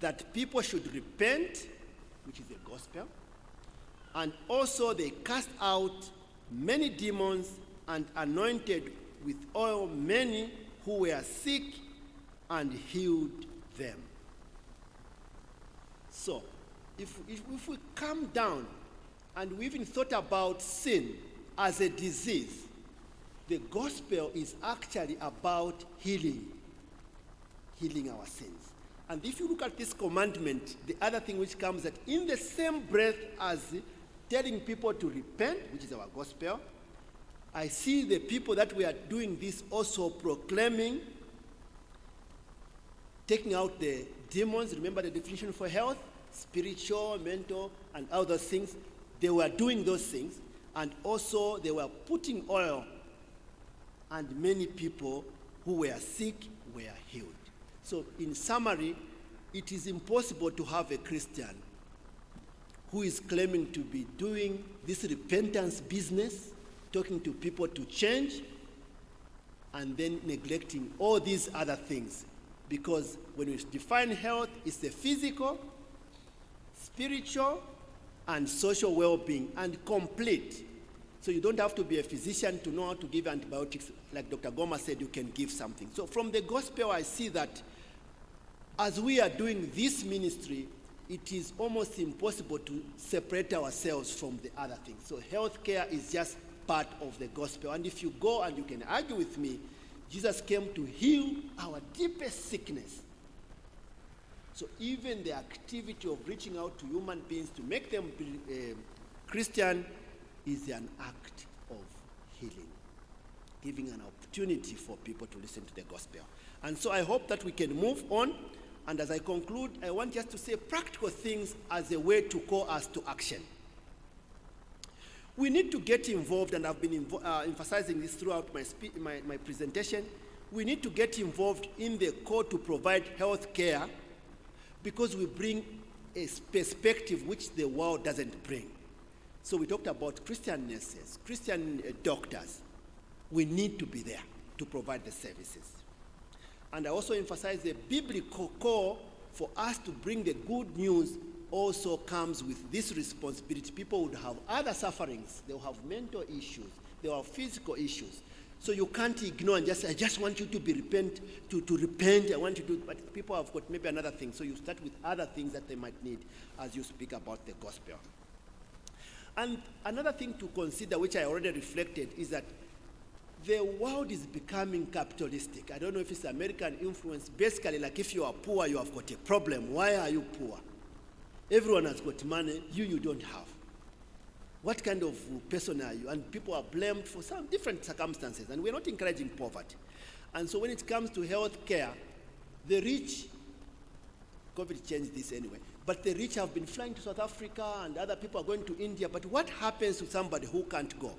that people should repent, which is the gospel, and also they cast out many demons and anointed with oil many who were sick and healed them. So, if we come down and we even thought about sin as a disease, the gospel is actually about healing our sins. And if you look at this commandment, the other thing which comes that in the same breath as telling people to repent, which is our gospel, I see the people that we are doing this also proclaiming, taking out the demons. Remember the definition for health? Spiritual, mental, and other things. They were doing those things. And also they were putting oil, and many people who were sick were healed. So in summary, it is impossible to have a Christian who is claiming to be doing this repentance business, talking to people to change, and then neglecting all these other things. Because when we define health, it's the physical, spiritual, and social well-being, and complete. So you don't have to be a physician to know how to give antibiotics. Like Dr. Goma said, you can give something. So from the gospel, I see that as we are doing this ministry, it is almost impossible to separate ourselves from the other things. So healthcare is just part of the gospel. And if you go and you can argue with me, Jesus came to heal our deepest sickness. So even the activity of reaching out to human beings to make them Christian is an act of healing, giving an opportunity for people to listen to the gospel. And so I hope that we can move on. And as I conclude, I want just to say practical things as a way to call us to action. We need to get involved, and I've been emphasizing this throughout my presentation. We need to get involved in the call to provide health care, because we bring a perspective which the world doesn't bring. So we talked about Christian nurses, Christian doctors. We need to be there to provide the services. And I also emphasize the biblical call for us to bring the good news also comes with this responsibility. People would have other sufferings. They will have mental issues. They will have physical issues. So you can't ignore and just say, I just want you to repent. I want you to, but people have got maybe another thing. So you start with other things that they might need as you speak about the gospel. And another thing to consider, which I already reflected, is that the world is becoming capitalistic. I don't know if it's American influence. Basically, like if you are poor, you have got a problem. Why are you poor? Everyone has got money, you don't have. What kind of person are you? And people are blamed for some different circumstances, and we're not encouraging poverty. And so when it comes to health care, the rich, COVID changed this anyway, but the rich have been flying to South Africa and other people are going to India. But what happens to somebody who can't go?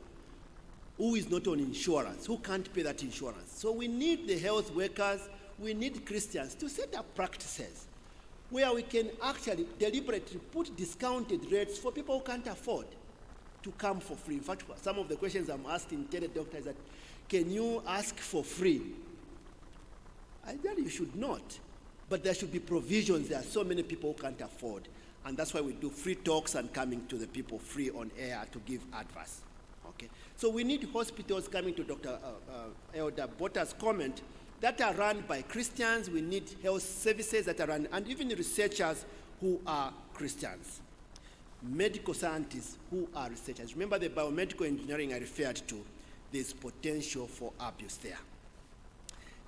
Who is not on insurance? Who can't pay that insurance? So we need the health workers, we need Christians to set up practices where we can actually deliberately put discounted rates for people who can't afford to come for free. In fact, some of the questions I'm asking teledoctors is that, can you ask for free? I tell you should not. But there should be provisions. There are so many people who can't afford. And that's why we do free talks and coming to the people free on air to give advice. Okay? So we need hospitals, coming to Dr. Elder Botta's comment, that are run by Christians. We need health services that are run, and even researchers who are Christians. Medical scientists who are researchers. Remember the biomedical engineering I referred to, there's potential for abuse there.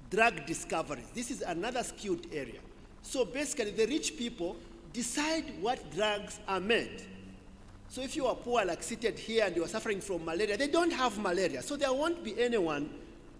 Drug discoveries, this is another skilled area. So basically the rich people decide what drugs are made. So if you are poor, like seated here, and you are suffering from malaria, they don't have malaria. So there won't be anyone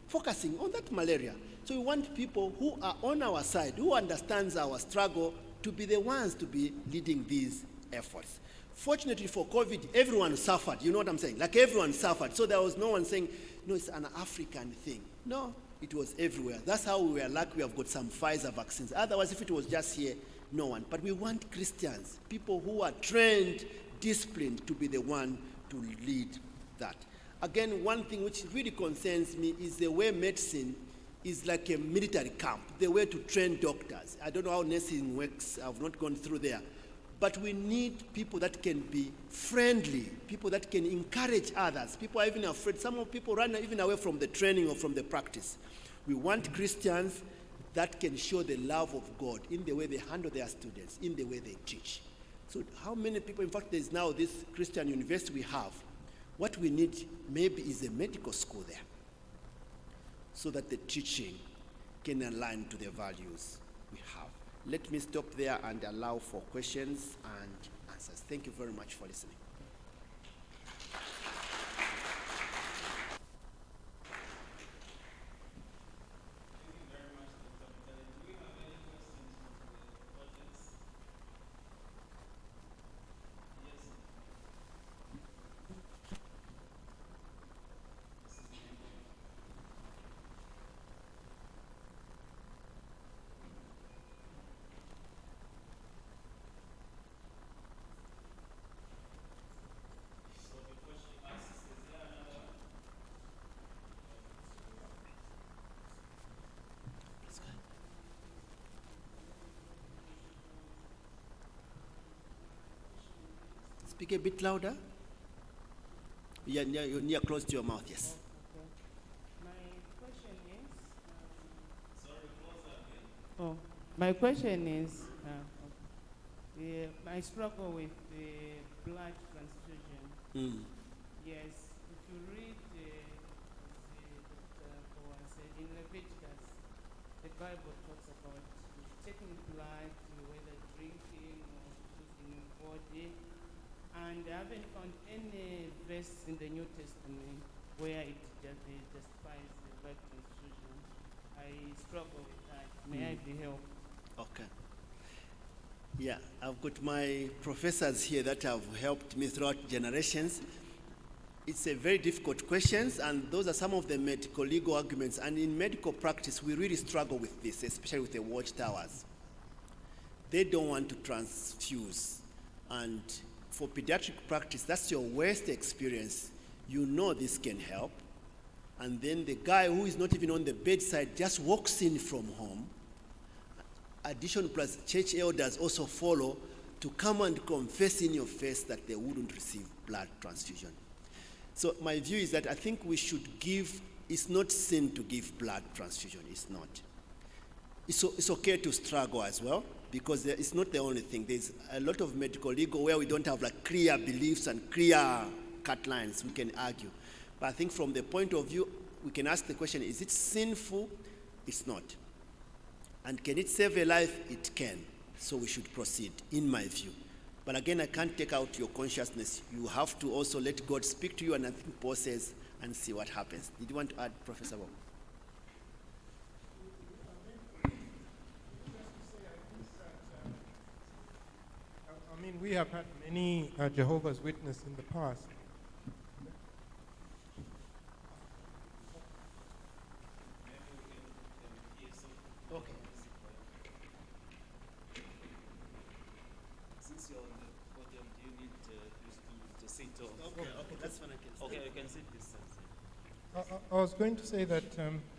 focusing on that malaria. So we want people who are on our side, who understands our struggle, to be the ones to be leading these efforts. Fortunately for COVID, everyone suffered. You know what I'm saying? Like everyone suffered. So there was no one saying, no, it's an African thing. No, it was everywhere. That's how we were lucky we have got some Pfizer vaccines. Otherwise, if it was just here, no one. But we want Christians, people who are trained, disciplined, to be the one to lead that. Again, one thing which really concerns me is the way medicine is like a military camp, the way to train doctors. I don't know how nursing works. I've not gone through there. But we need people that can be friendly, people that can encourage others. People are even afraid. Some of people run even away from the training or from the practice. We want Christians that can show the love of God in the way they handle their students, in the way they teach. So how many people, in fact, there's now this Christian university we have. What we need maybe is a medical school there, so that the teaching can align to the values we have. Let me stop there and allow for questions and answers. Thank you very much for listening. Speak a bit louder. You're near close to your mouth, yes. Okay. My question is, sorry, closer again. Oh, my question is, I struggle with the blood transfusion. Yes, if you read in Leviticus, the Bible talks about taking blood, whether drinking or using your body. And I haven't found any verse in the New Testament where it justifies the blood transfusion. I struggle with that. May I be helped? Okay. Yeah, I've got my professors here that have helped me throughout generations. It's a very difficult question, and those are some of the medical legal arguments. And in medical practice, we really struggle with this, especially with the watchtowers. They don't want to transfuse. And for pediatric practice, that's your worst experience. You know this can help. And then the guy who is not even on the bedside just walks in from home. Addition plus church elders also follow to come and confess in your face that they wouldn't receive blood transfusion. So my view is that I think we should give, it's not sin to give blood transfusion, it's not. It's okay to struggle as well, because it's not the only thing. There's a lot of medical legal where we don't have like clear beliefs and clear cut lines we can argue. But I think from the point of view, we can ask the question, is it sinful? It's not. And can it save a life? It can. So we should proceed, in my view. But again, I can't take out your consciousness. You have to also let God speak to you, and I think Paul says, and see what happens. Did you want to add, Professor Bob? I mean, we have had many Jehovah's Witnesses in the past. Okay. Since you're on the podium, do you need to sit or? Okay, that's fine. Okay, you can sit this side. I was going to say that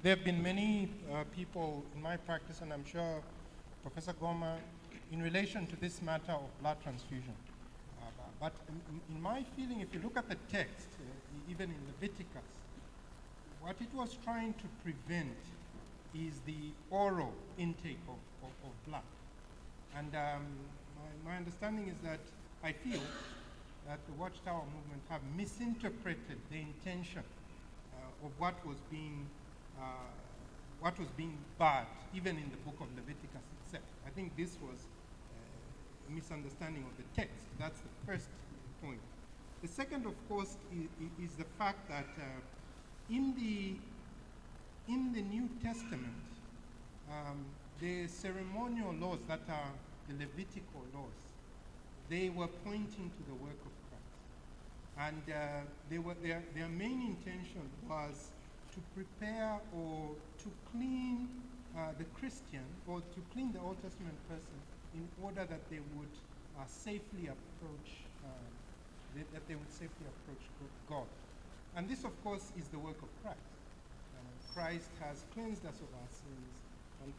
there have been many people in my practice, and I'm sure Professor Goma, in relation to this matter of blood transfusion. But in my feeling, if you look at the text, even in Leviticus, what it was trying to prevent is the oral intake of blood. And my understanding is that I feel that the Watchtower movement have misinterpreted the intention of what was being barred, even in the book of Leviticus itself. I think this was a misunderstanding of the text. That's the first point. The second, of course, is the fact that in the New Testament, the ceremonial laws that are the Levitical laws, they were pointing to the work of Christ. And their main intention was to prepare or to clean the Christian, or to clean the Old Testament person, in order that they would safely approach God. And this, of course, is the work of Christ. Christ has cleansed us of our sins and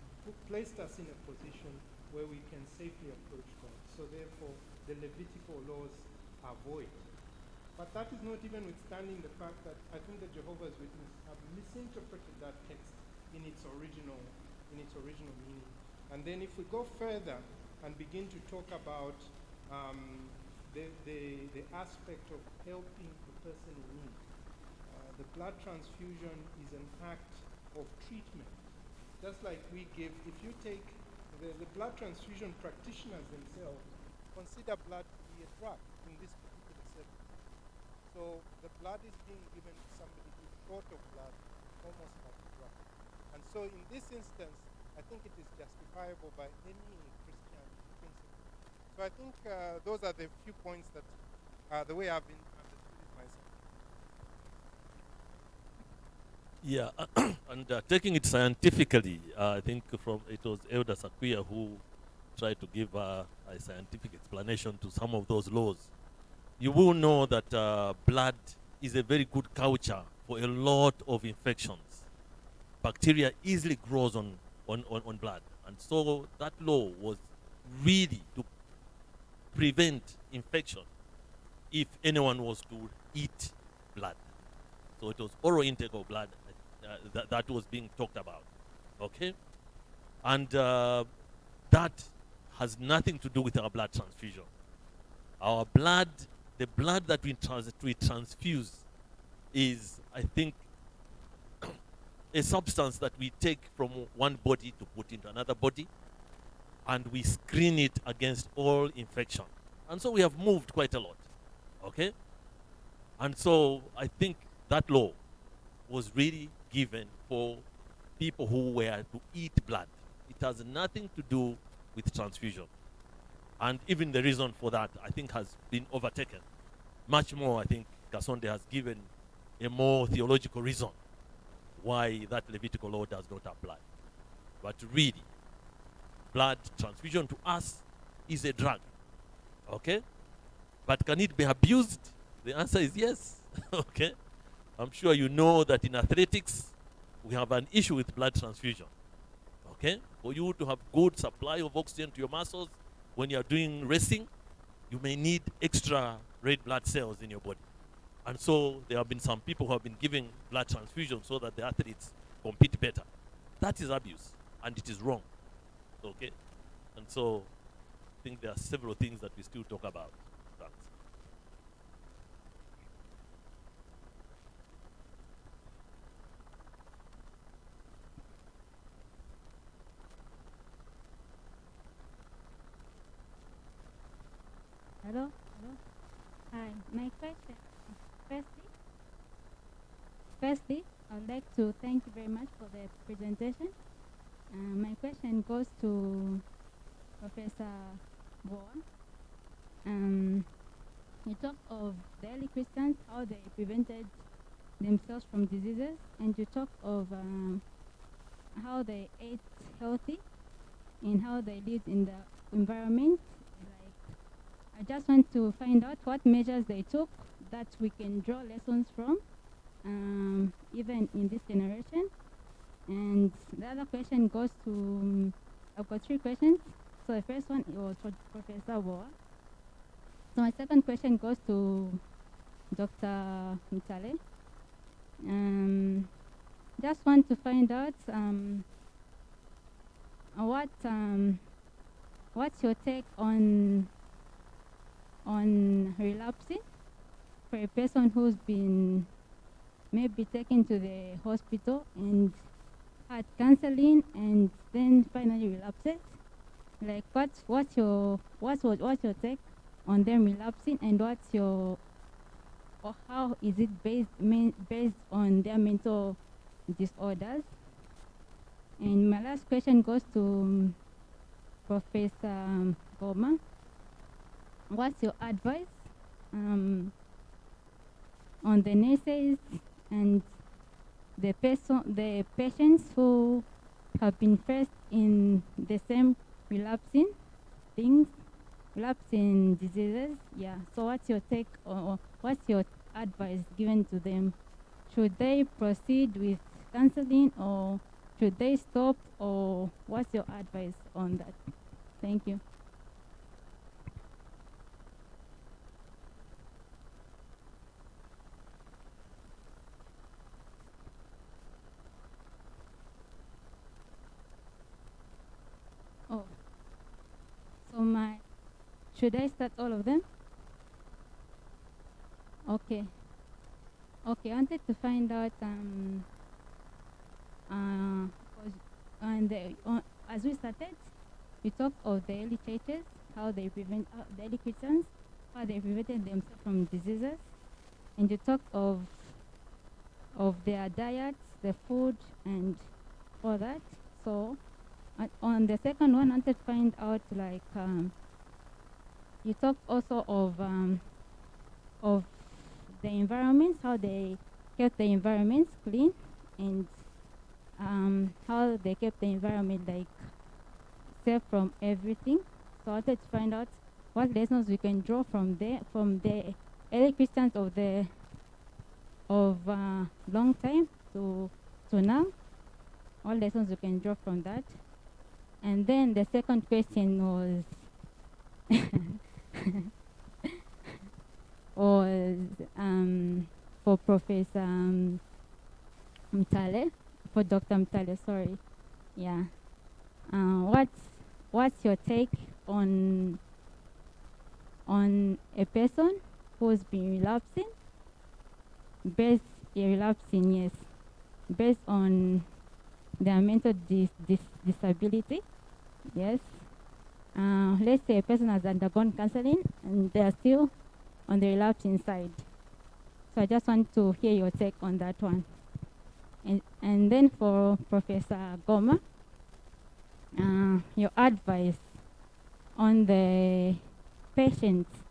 placed us in a position where we can safely approach God. So therefore, the Levitical laws are void. But that is not even withstanding the fact that I think the Jehovah's Witnesses have misinterpreted that text in its original meaning. And then if we go further and begin to talk about the aspect of helping the person in need, the blood transfusion is an act of treatment. Just like we give, if you take the blood transfusion practitioners themselves consider blood to be a drug in this particular setting. So the blood is being given to somebody who's short of blood, almost like a drug. And so in this instance, I think it is justifiable by any Christian principle. So I think those are the few points that the way I've been understood it myself. Yeah, and taking it scientifically, I think it was Elder Sakuya who tried to give a scientific explanation to some of those laws. You will know that blood is a very good culture for a lot of infections. Bacteria easily grows on blood. And so that law was really to prevent infection if anyone was to eat blood. So it was oral intake of blood that was being talked about. Okay? And that has nothing to do with our blood transfusion. Our blood, the blood that we transfuse is, I think, a substance that we take from one body to put into another body, and we screen it against all infection. And so we have moved quite a lot. Okay? And so I think that law was really given for people who were to eat blood. It has nothing to do with transfusion. And even the reason for that, I think, has been overtaken. Much more, I think, Kasonde has given a more theological reason why that Levitical law does not apply. But really, blood transfusion to us is a drug. Okay? But can it be abused? The answer is yes. Okay? I'm sure you know that in athletics, we have an issue with blood transfusion. Okay? For you to have good supply of oxygen to your muscles when you are doing racing, you may need extra red blood cells in your body. And so there have been some people who have been giving blood transfusion so that the athletes compete better. That is abuse, and it is wrong. Okay? And so I think there are several things that we still talk about. Thanks. Hello? Hello? Hi. My question, firstly, I would like to thank you very much for the presentation. My question goes to Professor Boa. You talked of the early Christians, how they prevented themselves from diseases, and you talked of how they ate healthy and how they lived in the environment. Like, I just want to find out what measures they took that we can draw lessons from, even in this generation. And the other question goes to, I've got three questions. So the first one was for Professor Boa. So my second question goes to Dr. Mutale. Just want to find out what's your take on relapsing for a person who's been maybe taken to the hospital and had counseling and then finally relapses. Like what's your take on them relapsing, and what's your, or how is it based on their mental disorders? And my last question goes to Professor Goma. What's your advice on the nurses and the patients who have been first in the same relapsing diseases? Yeah. So what's your take, or what's your advice given to them? Should they proceed with counseling, or should they stop, or what's your advice on that? Thank you. Oh, so should I start all of them? Okay. Okay, I wanted to find out, as we started, we talked of the early churches, how they the early Christians, how they prevented themselves from diseases, and you talked of their diets, the food, and all that. So, on the second one, I wanted to find out, like, you talked also of the environments, how they kept the environments clean, and how they kept the environment like safe from everything. So I wanted to find out what lessons we can draw from the early Christians of long time to now. What lessons we can draw from that. And then the second question was for Professor Mutale, for Dr. Mutale, sorry. Yeah. What's your take on a person who's been relapsing, yes, based on their mental disability, yes. Let's say a person has undergone counseling and they are still on the relapsing side. So I just want to hear your take on that one. And then for Professor Goma, your advice on the patients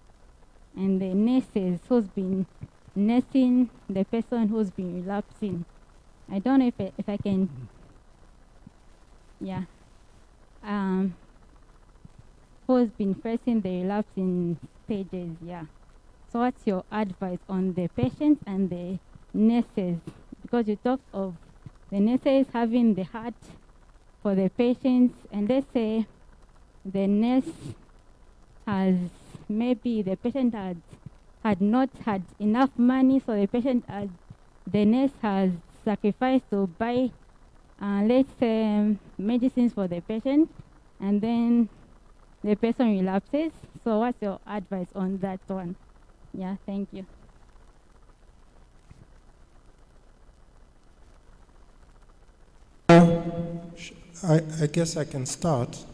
and the nurses who's been nursing the person who's been relapsing. I don't know if I can, yeah. Who's been facing the relapsing stages, yeah. So what's your advice on the patients and the nurses? Because you talked of the nurses having the heart for the patients, and let's say the nurse has, maybe the patient had not had enough money, so the nurse has sacrificed to buy, let's say, medicines for the patient, and then the person relapses. So what's your advice on that one? Yeah, thank you. I guess I can start.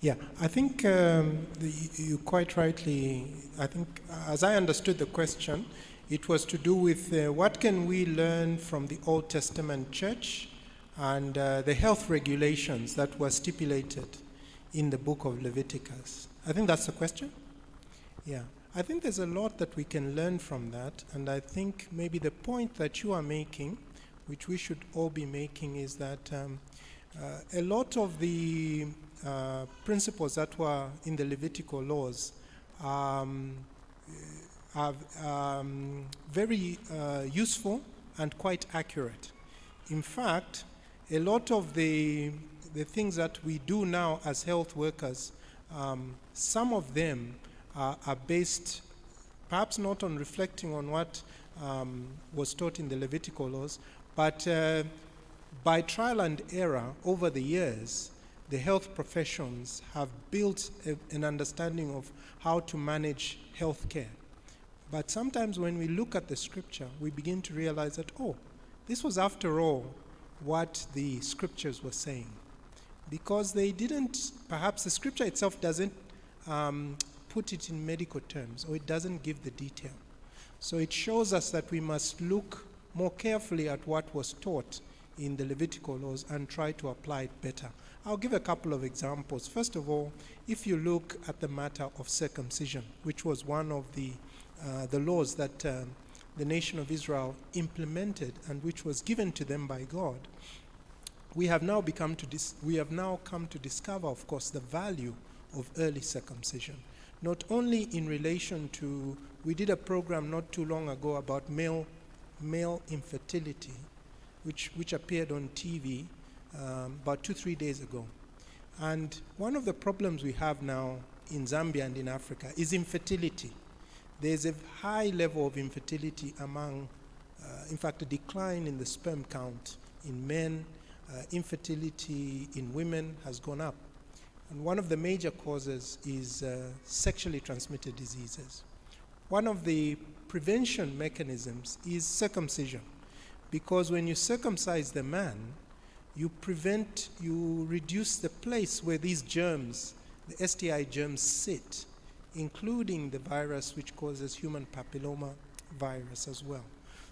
Yeah, I think you quite rightly, I think, as I understood the question, it was to do with what can we learn from the Old Testament church and the health regulations that were stipulated in the book of Leviticus. I think that's the question. Yeah, I think there's a lot that we can learn from that, and I think maybe the point that you are making, which we should all be making, is that a lot of the principles that were in the Levitical laws are very useful and quite accurate. In fact, a lot of the things that we do now as health workers, some of them are based perhaps not on reflecting on what was taught in the Levitical laws, but by trial and error over the years, the health professions have built an understanding of how to manage health care. But sometimes when we look at the scripture, we begin to realize that, oh, this was after all what the scriptures were saying. Because they didn't, perhaps the scripture itself doesn't put it in medical terms, or it doesn't give the detail. So it shows us that we must look more carefully at what was taught in the Levitical laws and try to apply it better. I'll give a couple of examples. First of all, if you look at the matter of circumcision, which was one of the laws that the nation of Israel implemented and which was given to them by God, we have now come to discover, of course, the value of early circumcision. Not only in relation to, we did a program not too long ago about male infertility, which appeared on TV about 2-3 days ago. And one of the problems we have now in Zambia and in Africa is infertility. There's a high level of infertility among, in fact, a decline in the sperm count in men. Infertility in women has gone up. And one of the major causes is sexually transmitted diseases. One of the prevention mechanisms is circumcision, because when you circumcise the man, you reduce the place where these germs, the STI germs, sit, including the virus which causes human papilloma virus as well.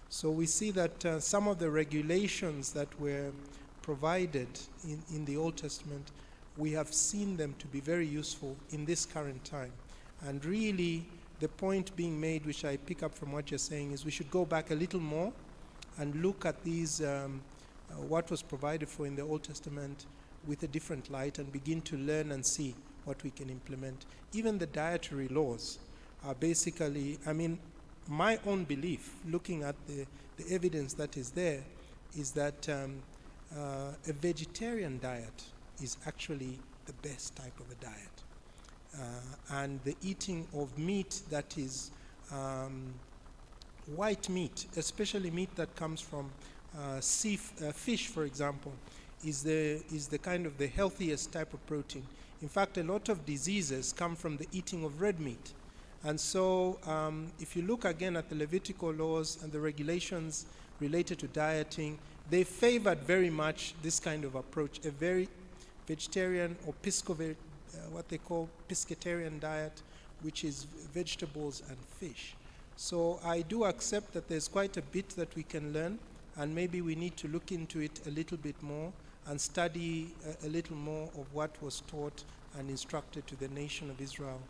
So we see that some of the regulations that were provided in the Old Testament, we have seen them to be very useful in this current time. And really, the point being made, which I pick up from what you're saying, is we should go back a little more and look at these, what was provided for in the Old Testament with a different light and begin to learn and see what we can implement. Even the dietary laws are basically, I mean, my own belief, looking at the evidence that is there, is that a vegetarian diet is actually the best type of a diet. And the eating of meat that is white meat, especially meat that comes from fish, for example, is the kind of the healthiest type of protein. In fact, a lot of diseases come from the eating of red meat. And so if you look again at the Levitical laws and the regulations related to dieting, they favored very much this kind of approach, a very vegetarian or what they call pescatarian diet, which is vegetables and fish. So I do accept that there's quite a bit that we can learn, and maybe we need to look into it a little bit more and study a little more of what was taught and instructed to the nation of Israel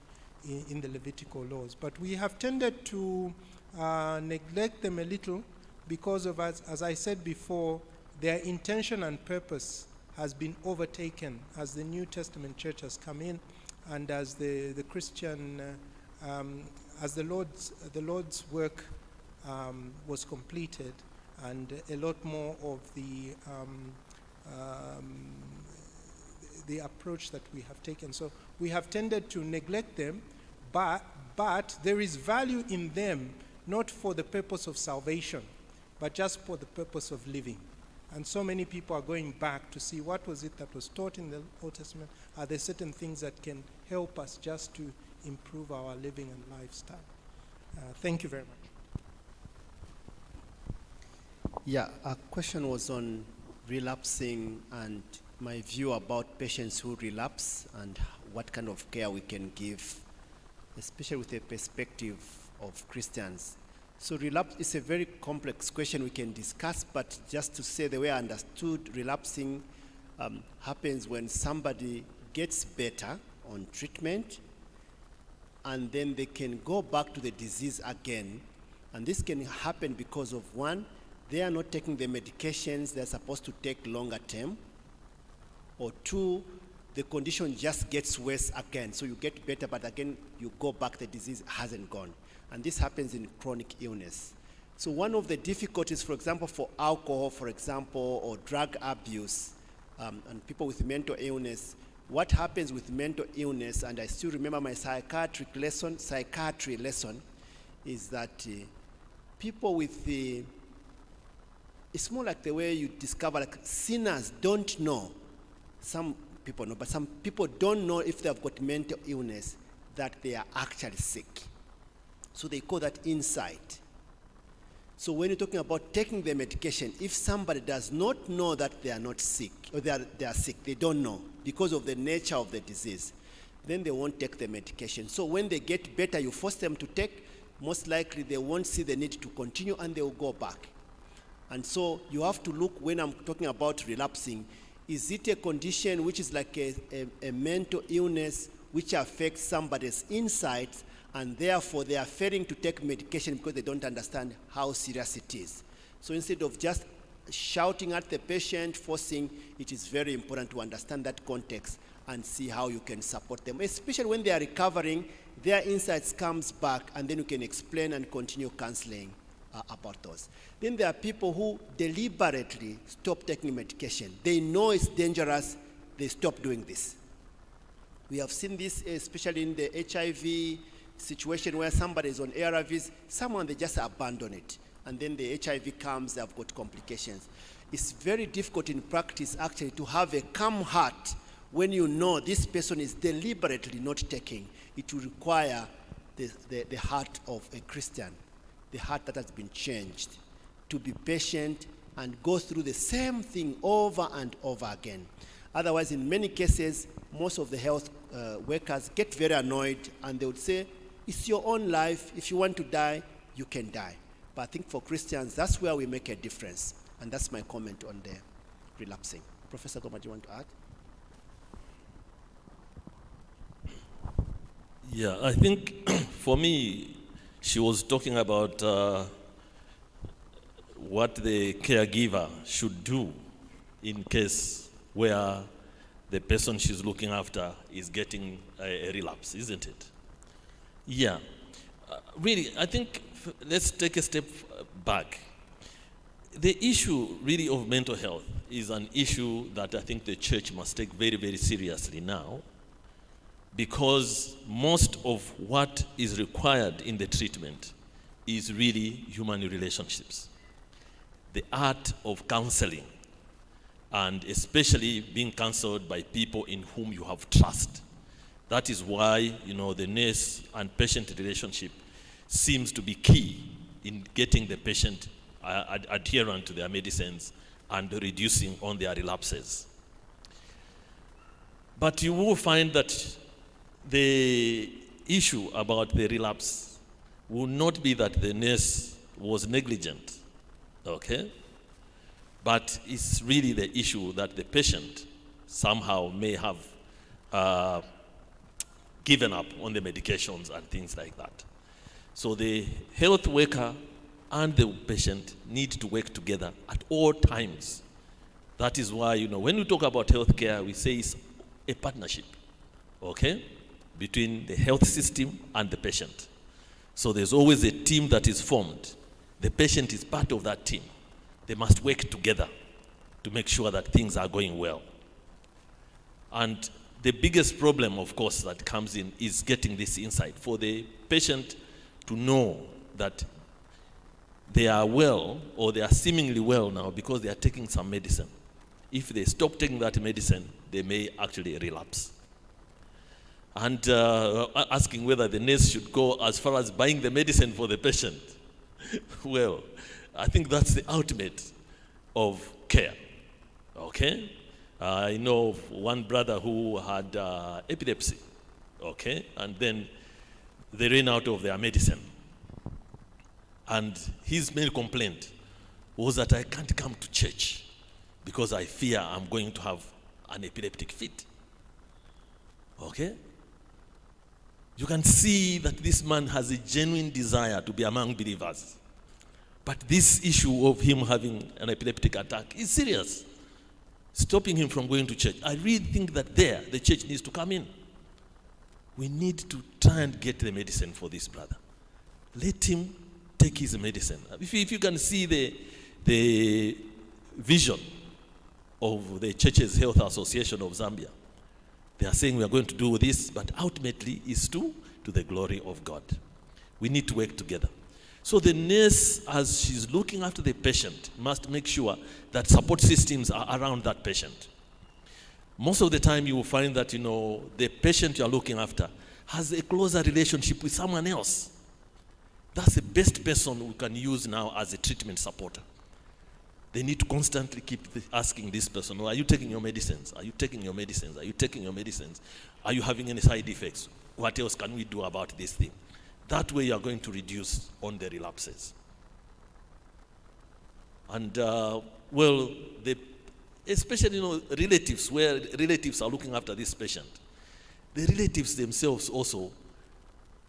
in the Levitical laws. But we have tended to neglect them a little because of, as I said before, their intention and purpose has been overtaken as the New Testament church has come in, and as the Christian, as the Lord's work was completed, and a lot more of the approach that we have taken. So we have tended to neglect them, but there is value in them, not for the purpose of salvation, but just for the purpose of living. And so many people are going back to see what was it that was taught in the Old Testament. Are there certain things that can help us just to improve our living and lifestyle? Thank you very much. Yeah, our question was on relapsing and my view about patients who relapse and what kind of care we can give, especially with the perspective of Christians. So relapse is a very complex question we can discuss, but just to say the way I understood, relapsing happens when somebody gets better on treatment, and then they can go back to the disease again. And this can happen because of, one, they are not taking the medications they're supposed to take longer term, or two, the condition just gets worse again. So you get better, but again, you go back, the disease hasn't gone. And this happens in chronic illness. So one of the difficulties, for example, for alcohol, for example, or drug abuse, and people with mental illness, what happens with mental illness, and I still remember my psychiatry lesson, is that people with it's more like the way you discover, like sinners don't know. Some people know, but some people don't know if they have got mental illness, that they are actually sick. So they call that insight. So when you're talking about taking the medication, if somebody does not know that they are not sick, or they are sick, they don't know because of the nature of the disease, then they won't take the medication. So when they get better, you force them to take, most likely they won't see the need to continue and they will go back. And so you have to look, when I'm talking about relapsing, is it a condition which is like a mental illness which affects somebody's insights, and therefore they are failing to take medication because they don't understand how serious it is. So instead of just shouting at the patient, forcing, it is very important to understand that context and see how you can support them. Especially when they are recovering, their insights comes back, and then you can explain and continue counseling about those. Then there are people who deliberately stop taking medication. They know it's dangerous, they stop doing this. We have seen this especially in the HIV situation where somebody is on ARVs, someone, they just abandon it. And then the HIV comes, they've got complications. It's very difficult in practice actually to have a calm heart when you know this person is deliberately not taking. It will require the heart of a Christian, the heart that has been changed, to be patient and go through the same thing over and over again. Otherwise, in many cases, most of the health workers get very annoyed, and they would say, it's your own life. If you want to die, you can die. But I think for Christians, that's where we make a difference. And that's my comment on the relapsing. Professor Goma, do you want to add? Yeah, I think for me, she was talking about what the caregiver should do in case where the person she's looking after is getting a relapse, isn't it? Yeah. Really, I think let's take a step back. The issue really of mental health is an issue that I think the church must take very, very seriously now, because most of what is required in the treatment is really human relationships. The art of counseling, and especially being counseled by people in whom you have trust. That is why, the nurse and patient relationship seems to be key in getting the patient adherent to their medicines and reducing on their relapses. But you will find that the issue about the relapse will not be that the nurse was negligent, okay? But it's really the issue that the patient somehow may have given up on the medications and things like that. So the health worker and the patient need to work together at all times. That is why, when we talk about healthcare, we say it's a partnership, okay, between the health system and the patient. So there's always a team that is formed. The patient is part of that team. They must work together to make sure that things are going well. And the biggest problem, of course, that comes in is getting this insight for the patient to know that they are well, or they are seemingly well now because they are taking some medicine. If they stop taking that medicine, they may actually relapse. And asking whether the nurse should go as far as buying the medicine for the patient. Well, I think that's the ultimate of care, okay? I know of one brother who had epilepsy, okay? And then they ran out of their medicine. And his main complaint was that I can't come to church because I fear I'm going to have an epileptic fit. Okay? You can see that this man has a genuine desire to be among believers. But this issue of him having an epileptic attack is serious, stopping him from going to church. I really think that there, the church needs to come in. We need to try and get the medicine for this brother. Let him take his medicine. If you can see the vision of the Churches Health Association of Zambia, they are saying we are going to do this, but ultimately is to the glory of God. We need to work together. So the nurse, as she's looking after the patient, must make sure that support systems are around that patient. Most of the time you will find that, the patient you are looking after has a closer relationship with someone else. That's the best person we can use now as a treatment supporter. They need to constantly keep asking this person, are you taking your medicines? Are you taking your medicines? Are you taking your medicines? Are you having any side effects? What else can we do about this thing? That way you are going to reduce on the relapses. And, especially, relatives, where relatives are looking after this patient, the relatives themselves also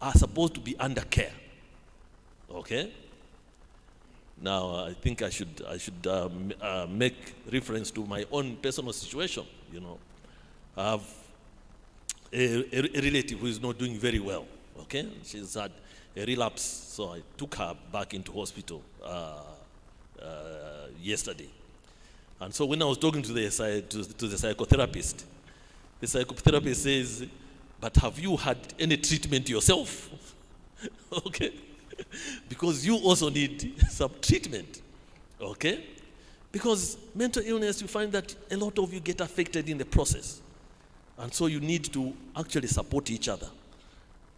are supposed to be under care. Okay? Now, I think I should make reference to my own personal situation. I have a relative who is not doing very well. Okay, she's had a relapse, so I took her back into hospital yesterday. And so when I was talking to the psychotherapist, the psychotherapist says, "But have you had any treatment yourself?" Okay. Because you also need some treatment, okay? Because mental illness, you find that a lot of you get affected in the process. And so you need to actually support each other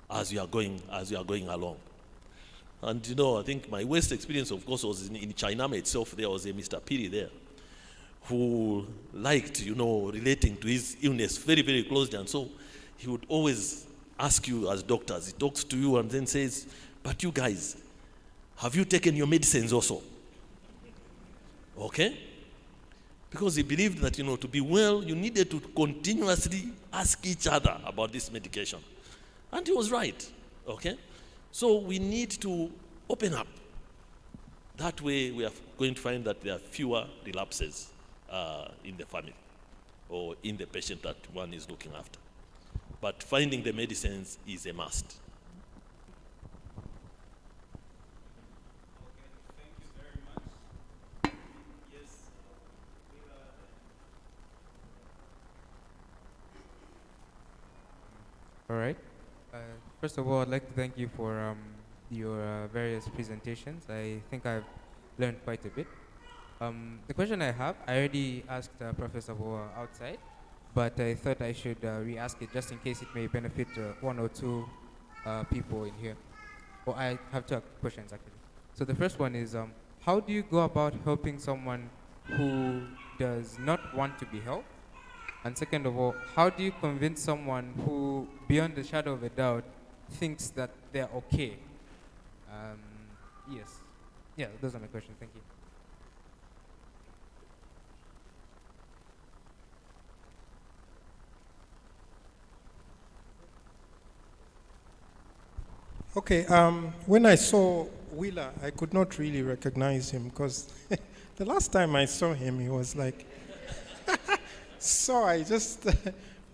as you are going along. And I think my worst experience, of course, was in China itself. There was a Mr. Piri there who liked, relating to his illness very, very closely. And so he would always ask you as doctors. He talks to you and then says, "But you guys, have you taken your medicines also?" Okay? Because he believed that, to be well, you needed to continuously ask each other about this medication. And he was right. Okay? So we need to open up. That way we are going to find that there are fewer relapses in the family or in the patient that one is looking after. But finding the medicines is a must. All right. First of all, I'd like to thank you for your various presentations. I think I've learned quite a bit. The question I have, I already asked Professor Boa outside, but I thought I should re-ask it just in case it may benefit one or two people in here. Or I have two questions, actually. So the first one is, how do you go about helping someone who does not want to be helped? And second of all, how do you convince someone who, beyond the shadow of a doubt, thinks that they're okay? Yes. Yeah, those are my questions. Thank you. Okay, when I saw Wheeler, I could not really recognize him because the last time I saw him, he was like, so I just,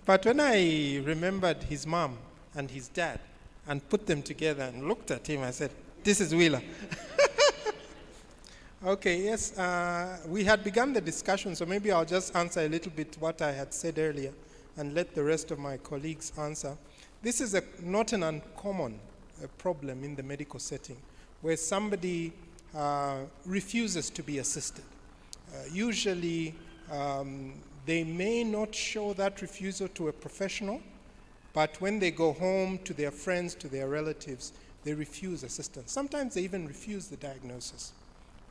but when I remembered his mom and his dad and put them together and looked at him, I said, this is Wheeler. Okay, yes, we had begun the discussion, so maybe I'll just answer a little bit what I had said earlier and let the rest of my colleagues answer. This is not an uncommon problem in the medical setting where somebody refuses to be assisted. Usually, they may not show that refusal to a professional, but when they go home to their friends, to their relatives, they refuse assistance. Sometimes they even refuse the diagnosis.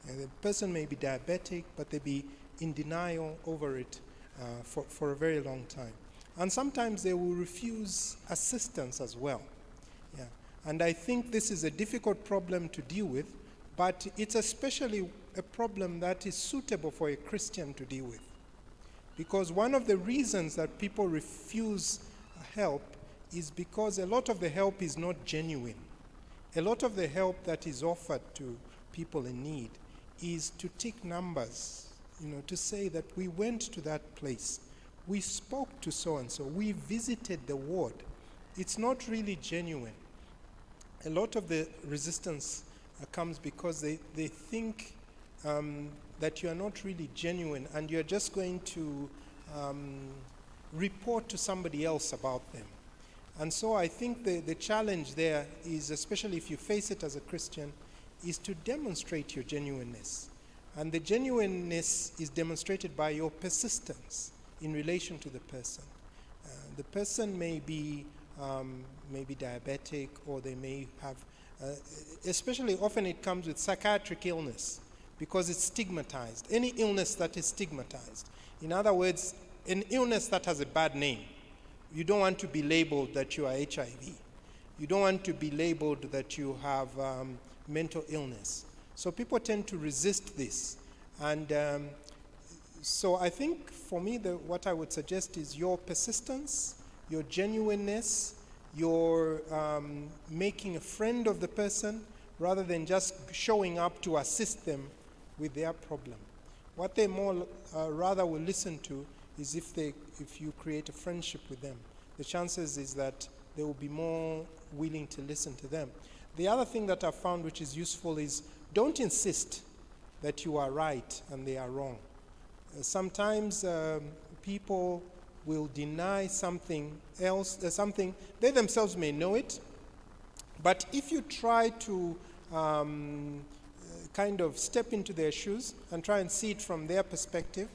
And the person may be diabetic, but they be in denial over it for a very long time. And sometimes they will refuse assistance as well. Yeah. And I think this is a difficult problem to deal with, but it's especially a problem that is suitable for a Christian to deal with. Because one of the reasons that people refuse help is because a lot of the help is not genuine. A lot of the help that is offered to people in need is to tick numbers, to say that we went to that place, we spoke to so-and-so, we visited the ward. It's not really genuine. A lot of the resistance comes because they think that you are not really genuine and you're just going to report to somebody else about them. And so I think the challenge there is, especially if you face it as a Christian, is to demonstrate your genuineness. And the genuineness is demonstrated by your persistence in relation to the person. The person may be diabetic, or they may have, especially often it comes with psychiatric illness, because it's stigmatized. Any illness that is stigmatized. In other words, an illness that has a bad name. You don't want to be labeled that you are HIV. You don't want to be labeled that you have mental illness. So people tend to resist this. And so I think for me, what I would suggest is your persistence, your genuineness, your making a friend of the person rather than just showing up to assist them with their problem. What they more rather will listen to is if you create a friendship with them. The chances is that they will be more willing to listen to them. The other thing that I've found which is useful is don't insist that you are right and they are wrong. Sometimes people will deny something else, something, they themselves may know it, but if you try to kind of step into their shoes and try and see it from their perspective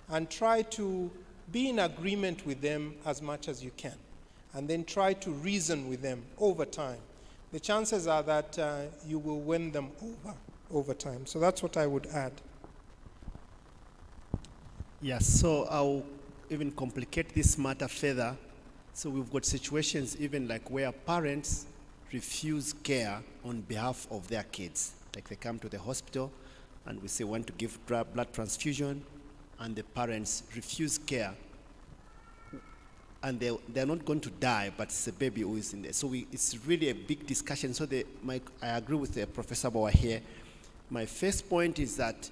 and try to be in agreement with them as much as you can, and then try to reason with them over time, the chances are that you will win them over time. So that's what I would add. Yes, so I'll even complicate this matter further. So we've got situations even like where parents refuse care on behalf of their kids. Like they come to the hospital and we say want to give blood transfusion, and the parents refuse care. And they're not going to die, but it's a baby who is in there. So it's really a big discussion. So I agree with Professor Bauer here. My first point is that,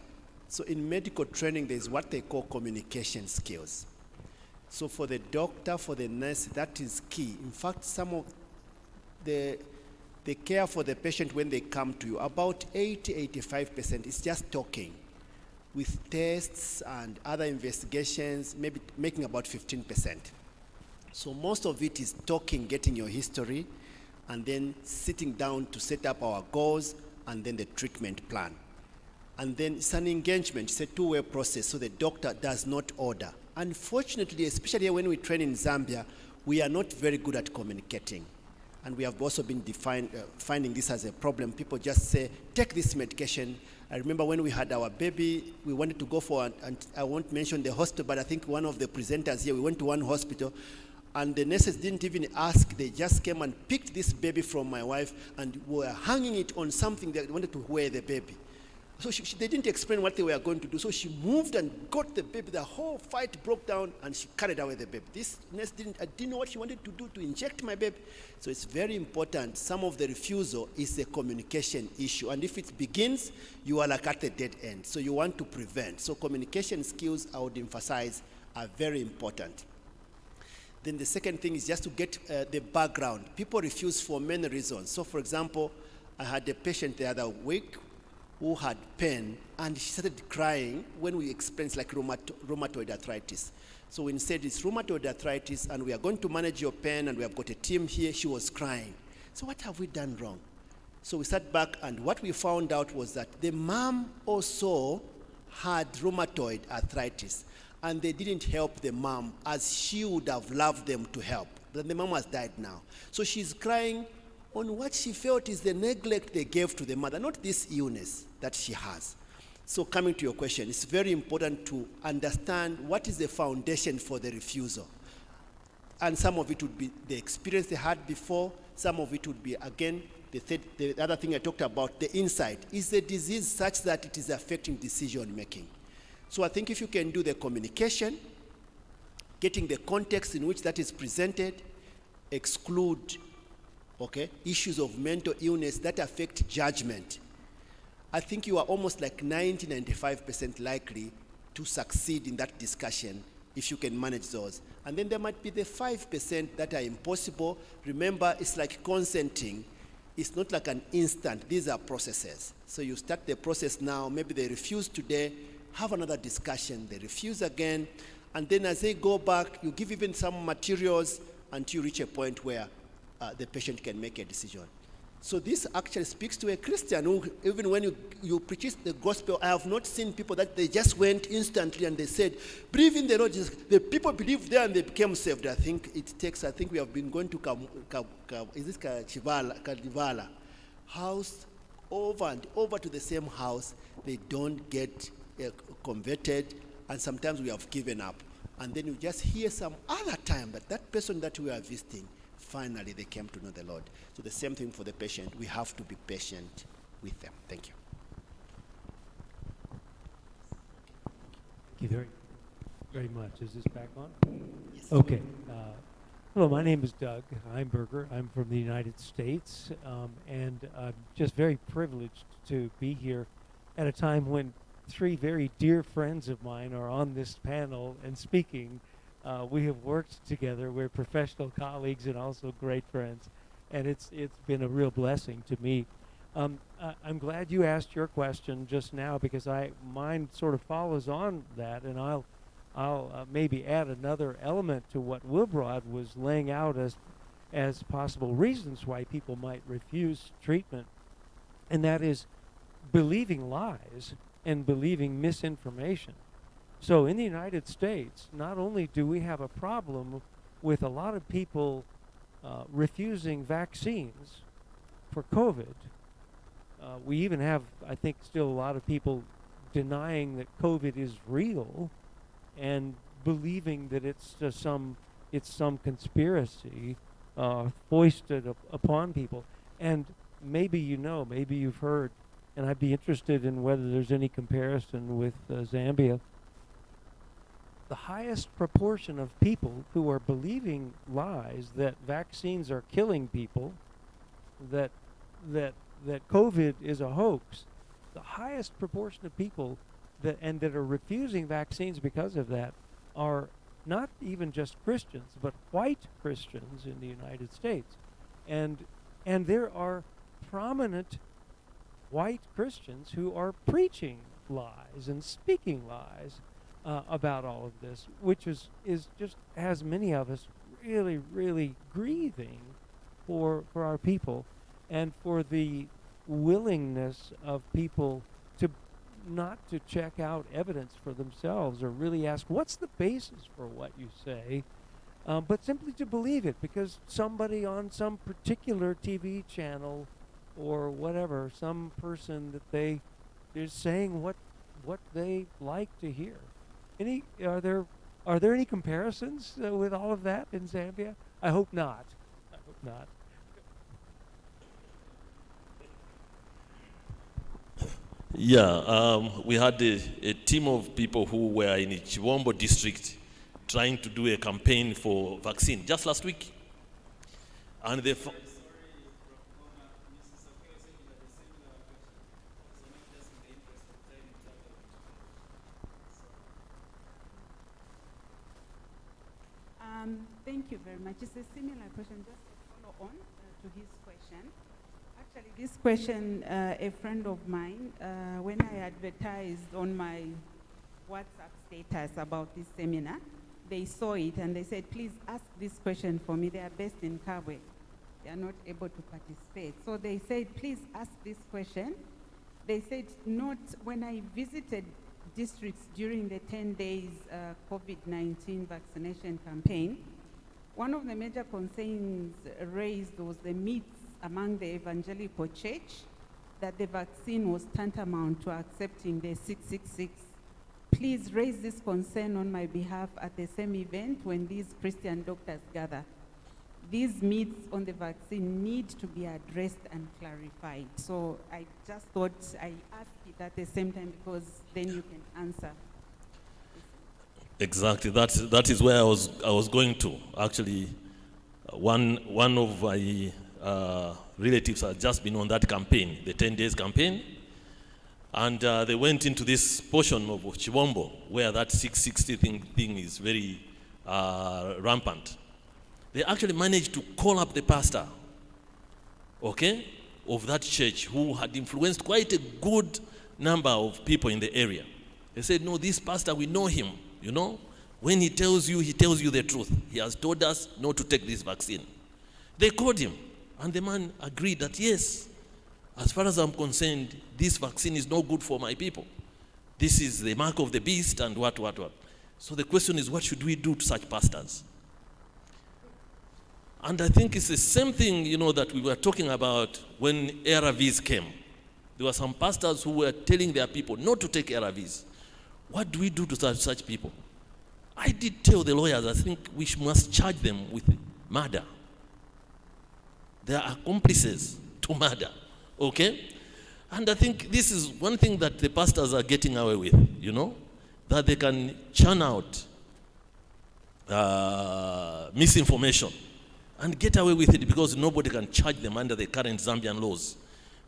so in medical training, there's what they call communication skills. So for the doctor, for the nurse, that is key. In fact, some of the care for the patient when they come to you, about 80-85% is just talking, with tests and other investigations, maybe making about 15%. So most of it is talking, getting your history, and then sitting down to set up our goals, and then the treatment plan. And then it's an engagement, it's a two-way process, so the doctor does not order. Unfortunately, especially when we train in Zambia, we are not very good at communicating. And we have also been finding this as a problem. People just say, take this medication. I remember when we had our baby, we wanted to go for, and I won't mention the hospital, but I think one of the presenters here, we went to one hospital, and the nurses didn't even ask. They just came and picked this baby from my wife and were hanging it on something that wanted to wear the baby. So they didn't explain what they were going to do. So she moved and got the baby. The whole fight broke down and she carried away the baby. This nurse I didn't know what she wanted to do to inject my baby. So it's very important. Some of the refusal is a communication issue. And if it begins, you are like at the dead end. So you want to prevent. So communication skills, I would emphasize, are very important. Then the second thing is just to get the background. People refuse for many reasons. So for example, I had a patient the other week who had pain, and she started crying when we experienced like rheumatoid arthritis. So we said it's rheumatoid arthritis, and we are going to manage your pain, and we have got a team here. She was crying. So what have we done wrong? So we sat back, and what we found out was that the mom also had rheumatoid arthritis, and they didn't help the mom as she would have loved them to help. But the mom has died now. So she's crying on what she felt is the neglect they gave to the mother, not this illness that she has. So coming to your question, it's very important to understand what is the foundation for the refusal. and some of it would be the experience they had before, some of it would be, again, the other thing I talked about, the insight. Is the disease such that it is affecting decision making? So I think if you can do the communication, getting the context in which that is presented, exclude, okay, issues of mental illness that affect judgment, I think you are almost like 95% likely to succeed in that discussion if you can manage those. And then there might be the 5% that are impossible. Remember, it's like consenting. It's not like an instant. These are processes. So you start the process now. Maybe they refuse today. Have another discussion. They refuse again. And then as they go back, you give even some materials until you reach a point where the patient can make a decision. So this actually speaks to a Christian who, even when you preach the gospel, I have not seen people that they just went instantly and they said, believe in the Lord Jesus. The people believed there and they became saved. I think we have been going to Kadivala house over and over to the same house. They don't get converted, and sometimes we have given up. And then you just hear some other time that person that we are visiting, finally they came to know the Lord. So the same thing for the patient. We have to be patient with them. Thank you. Thank you very much. Is this back on? Yes. Okay. Hello, my name is Doug Heimberger. I'm from the United States, and I'm just very privileged to be here at a time when three very dear friends of mine are on this panel and speaking. We have worked together. We're professional colleagues and also great friends, and it's been a real blessing to me. I'm glad you asked your question just now, because mine sort of follows on that, and I'll maybe add another element to what Wilbrod was laying out as possible reasons why people might refuse treatment, and that is believing lies and believing misinformation. So in the United States, not only do we have a problem with a lot of people refusing vaccines for COVID, we even have, I think, still a lot of people denying that COVID is real and believing that it's just some conspiracy foisted upon people. And maybe maybe you've heard, and I'd be interested in whether there's any comparison with Zambia. The highest proportion of people who are believing lies that vaccines are killing people, that COVID is a hoax, the highest proportion of people that are refusing vaccines because of that are not even just Christians, but white Christians in the United States. And there are prominent white Christians who are preaching lies and speaking lies about all of this, which is just has many of us really, really grieving for our people, and for the willingness of people to not to check out evidence for themselves or really ask what's the basis for what you say, but simply to believe it because somebody on some particular TV channel or whatever, some person that they is saying what they like to hear. Are there any comparisons with all of that in Zambia? I hope not. I hope not. Yeah, we had a team of people who were in Chiwombo district trying to do a campaign for vaccine just last week. And they Thank you very much. It's a similar question, just a follow-on to his question. Actually, this question, a friend of mine, when I advertised on my WhatsApp status about this seminar, they saw it and they said, please ask this question for me. They are based in Kabwe. They are not able to participate. So they said, please ask this question. They said, not when I visited districts during the 10 days COVID-19 vaccination campaign, one of the major concerns raised was the myths among the evangelical church that the vaccine was tantamount to accepting the 666 please raise this concern on my behalf at the same event when these Christian doctors gather. These myths on the vaccine need to be addressed and clarified. So I just thought I asked it at the same time because then you can answer. Exactly. That is where I was going to. Actually, one of my relatives had just been on that campaign, the 10 days campaign, and they went into this portion of Chibombo where that 660 thing is very rampant. They actually managed to call up the pastor, okay, of that church who had influenced quite a good number of people in the area. They said, no, this pastor, we know him, you know. When he tells you the truth. He has told us not to take this vaccine. They called him, and the man agreed that, yes, as far as I'm concerned, this vaccine is no good for my people. This is the mark of the beast and what. So the question is, what should we do to such pastors? And I think it's the same thing, you know, that we were talking about when ARVs came. There were some pastors who were telling their people not to take ARVs. What do we do to such people? I did tell the lawyers, I think we must charge them with murder. They are accomplices to murder, okay? And I think this is one thing that the pastors are getting away with, you know, that they can churn out misinformation and get away with it because nobody can charge them under the current Zambian laws.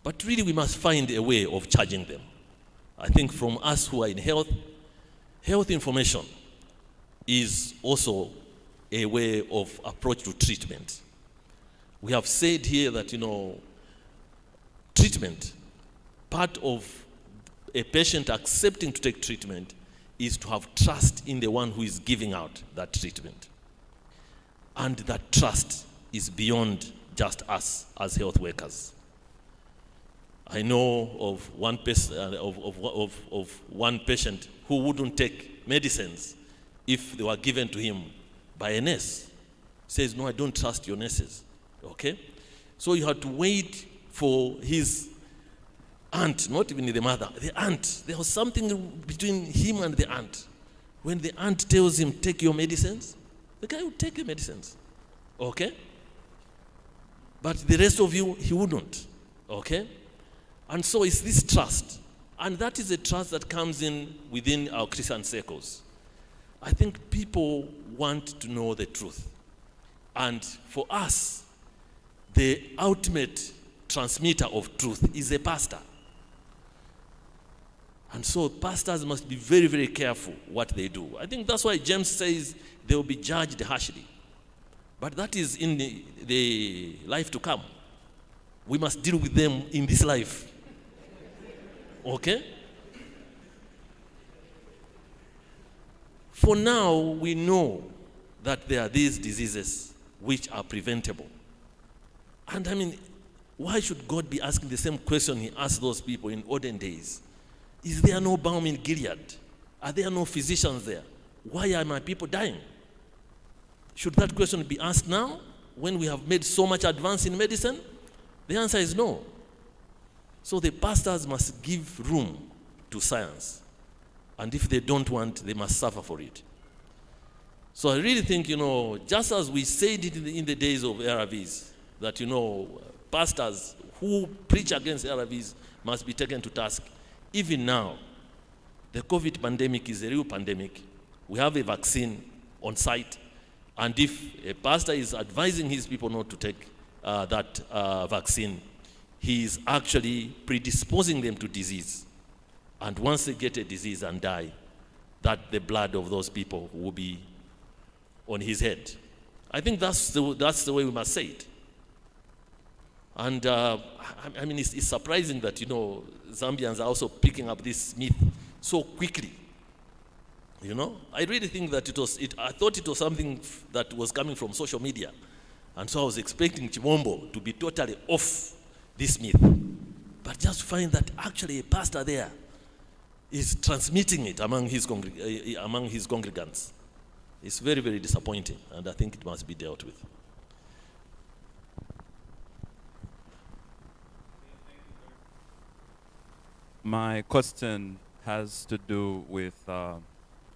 But really we must find a way of charging them. I think from us who are in health information is also a way of approach to treatment. We have said here that, you know, treatment, part of a patient accepting to take treatment is to have trust in the one who is giving out that treatment. And that trust is beyond just us as health workers. I know of one person, of one patient who wouldn't take medicines if they were given to him by a nurse. Says, no, I don't trust your nurses. Okay? So you had to wait for his aunt, not even the mother, the aunt. There was something between him and the aunt. When the aunt tells him, take your medicines, the guy would take the medicines. Okay? But the rest of you, he wouldn't. Okay? And so it's this trust. And that is a trust that comes in within our Christian circles. I think people want to know the truth. And for us, the ultimate transmitter of truth is a pastor. And so pastors must be very, very careful what they do. I think that's why James says they will be judged harshly. But that is in the life to come. We must deal with them in this life. Okay? For now, we know that there are these diseases which are preventable. And I mean, why should God be asking the same question he asked those people in olden days? Is there no balm in Gilead? Are there no physicians there? Why are my people dying? Should that question be asked now when we have made so much advance in medicine? The answer is no. So the pastors must give room to science. And if they don't want, they must suffer for it. So I really think, you know, just as we said it in the days of ARVs, that, you know, pastors who preach against ARVs must be taken to task. Even now, the COVID pandemic is a real pandemic. We have a vaccine on site. And if a pastor is advising his people not to take that vaccine, he is actually predisposing them to disease. And once they get a disease and die, that the blood of those people will be on his head. I think that's the way we must say it. And I mean, it's surprising that, you know, Zambians are also picking up this myth so quickly. You know, I really think that I thought it was something that was coming from social media. And so I was expecting Chimombo to be totally off this myth. But just to find that actually a pastor there is transmitting it among his congregants. It's very, very disappointing, and I think it must be dealt with. My question has to do with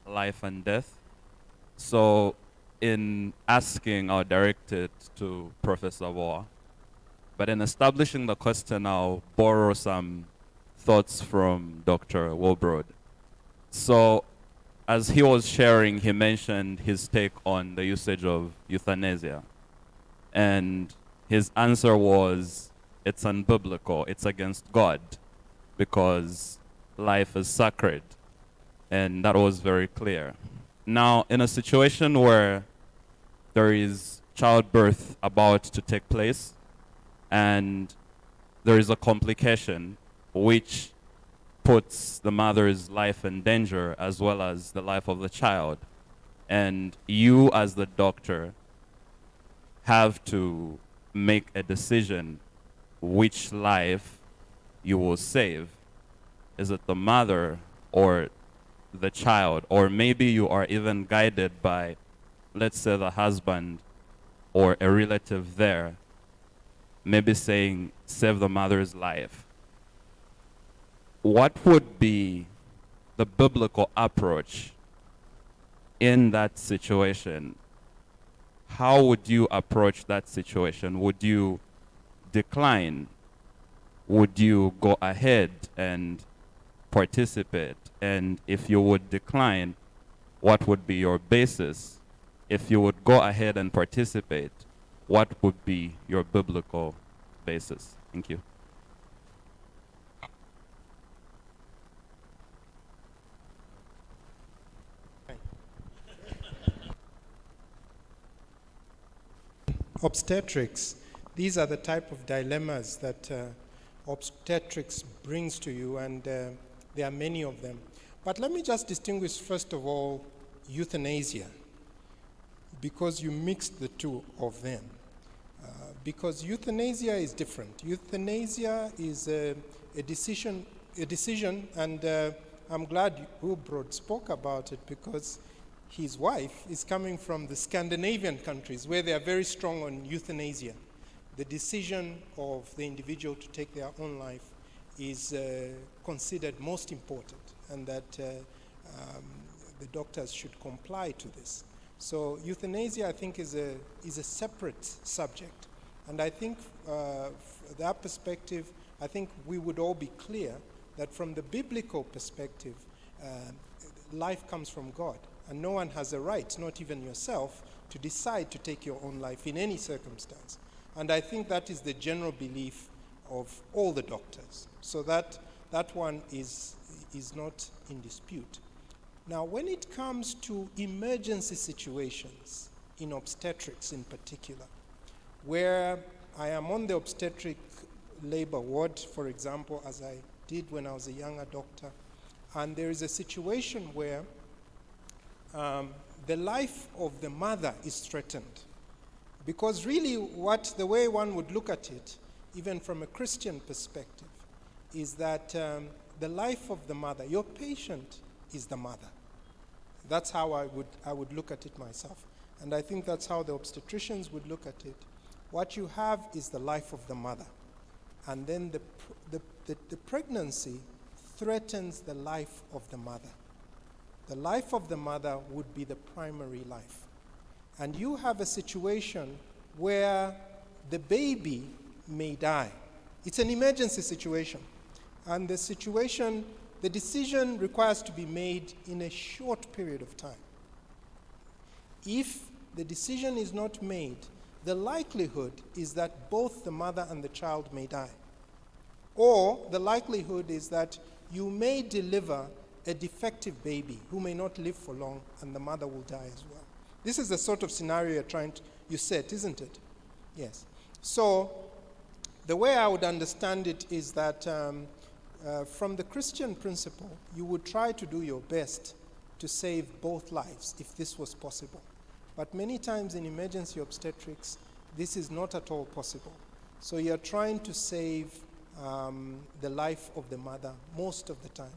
life and death. So, in asking, I'll direct it to Professor Waugh. But in establishing the question, I'll borrow some thoughts from Dr. Wilbrod. So, as he was sharing, he mentioned his take on the usage of euthanasia. And his answer was, it's unbiblical, it's against God, because life is sacred. And that was very clear. Now, in a situation where there is childbirth about to take place, and there is a complication which puts the mother's life in danger as well as the life of the child, and you as the doctor have to make a decision which life you will save. Is it the mother or the child? Or maybe you are even guided by, let's say, the husband or a relative there, maybe saying, save the mother's life. What would be the biblical approach in that situation? How would you approach that situation? Would you decline? Would you go ahead and participate? And if you would decline, what would be your basis? If you would go ahead and participate, what would be your biblical basis? Thank you. Obstetrics, these are the type of dilemmas that obstetrics brings to you, and there are many of them. But let me just distinguish, first of all, euthanasia, because you mixed the two of them. Because euthanasia is different. Euthanasia is a decision, and I'm glad Wilbrod spoke about it, because his wife is coming from the Scandinavian countries where they are very strong on euthanasia. The decision of the individual to take their own life is considered most important, and that the doctors should comply to this. So euthanasia, I think, is a separate subject. And I think from that perspective, I think we would all be clear that from the biblical perspective, life comes from God. And no one has a right, not even yourself, to decide to take your own life in any circumstance. And I think that is the general belief of all the doctors. So that one is not in dispute. Now, when it comes to emergency situations, in obstetrics in particular, where I am on the obstetric labor ward, for example, as I did when I was a younger doctor, and there is a situation where the life of the mother is threatened. Because really the way one would look at it, even from a Christian perspective, is that the life of the mother, your patient is the mother. That's how I would look at it myself. And I think that's how the obstetricians would look at it. What you have is the life of the mother. And then the pregnancy threatens the life of the mother. The life of the mother would be the primary life. And you have a situation where the baby may die. It's an emergency situation. And the decision requires to be made in a short period of time. If the decision is not made, the likelihood is that both the mother and the child may die. Or the likelihood is that you may deliver a defective baby who may not live for long, and the mother will die as well. This is the sort of scenario you set, isn't it? Yes. So the way I would understand it is that from the Christian principle, you would try to do your best to save both lives if this was possible. But many times in emergency obstetrics, this is not at all possible. So you're trying to save the life of the mother most of the time.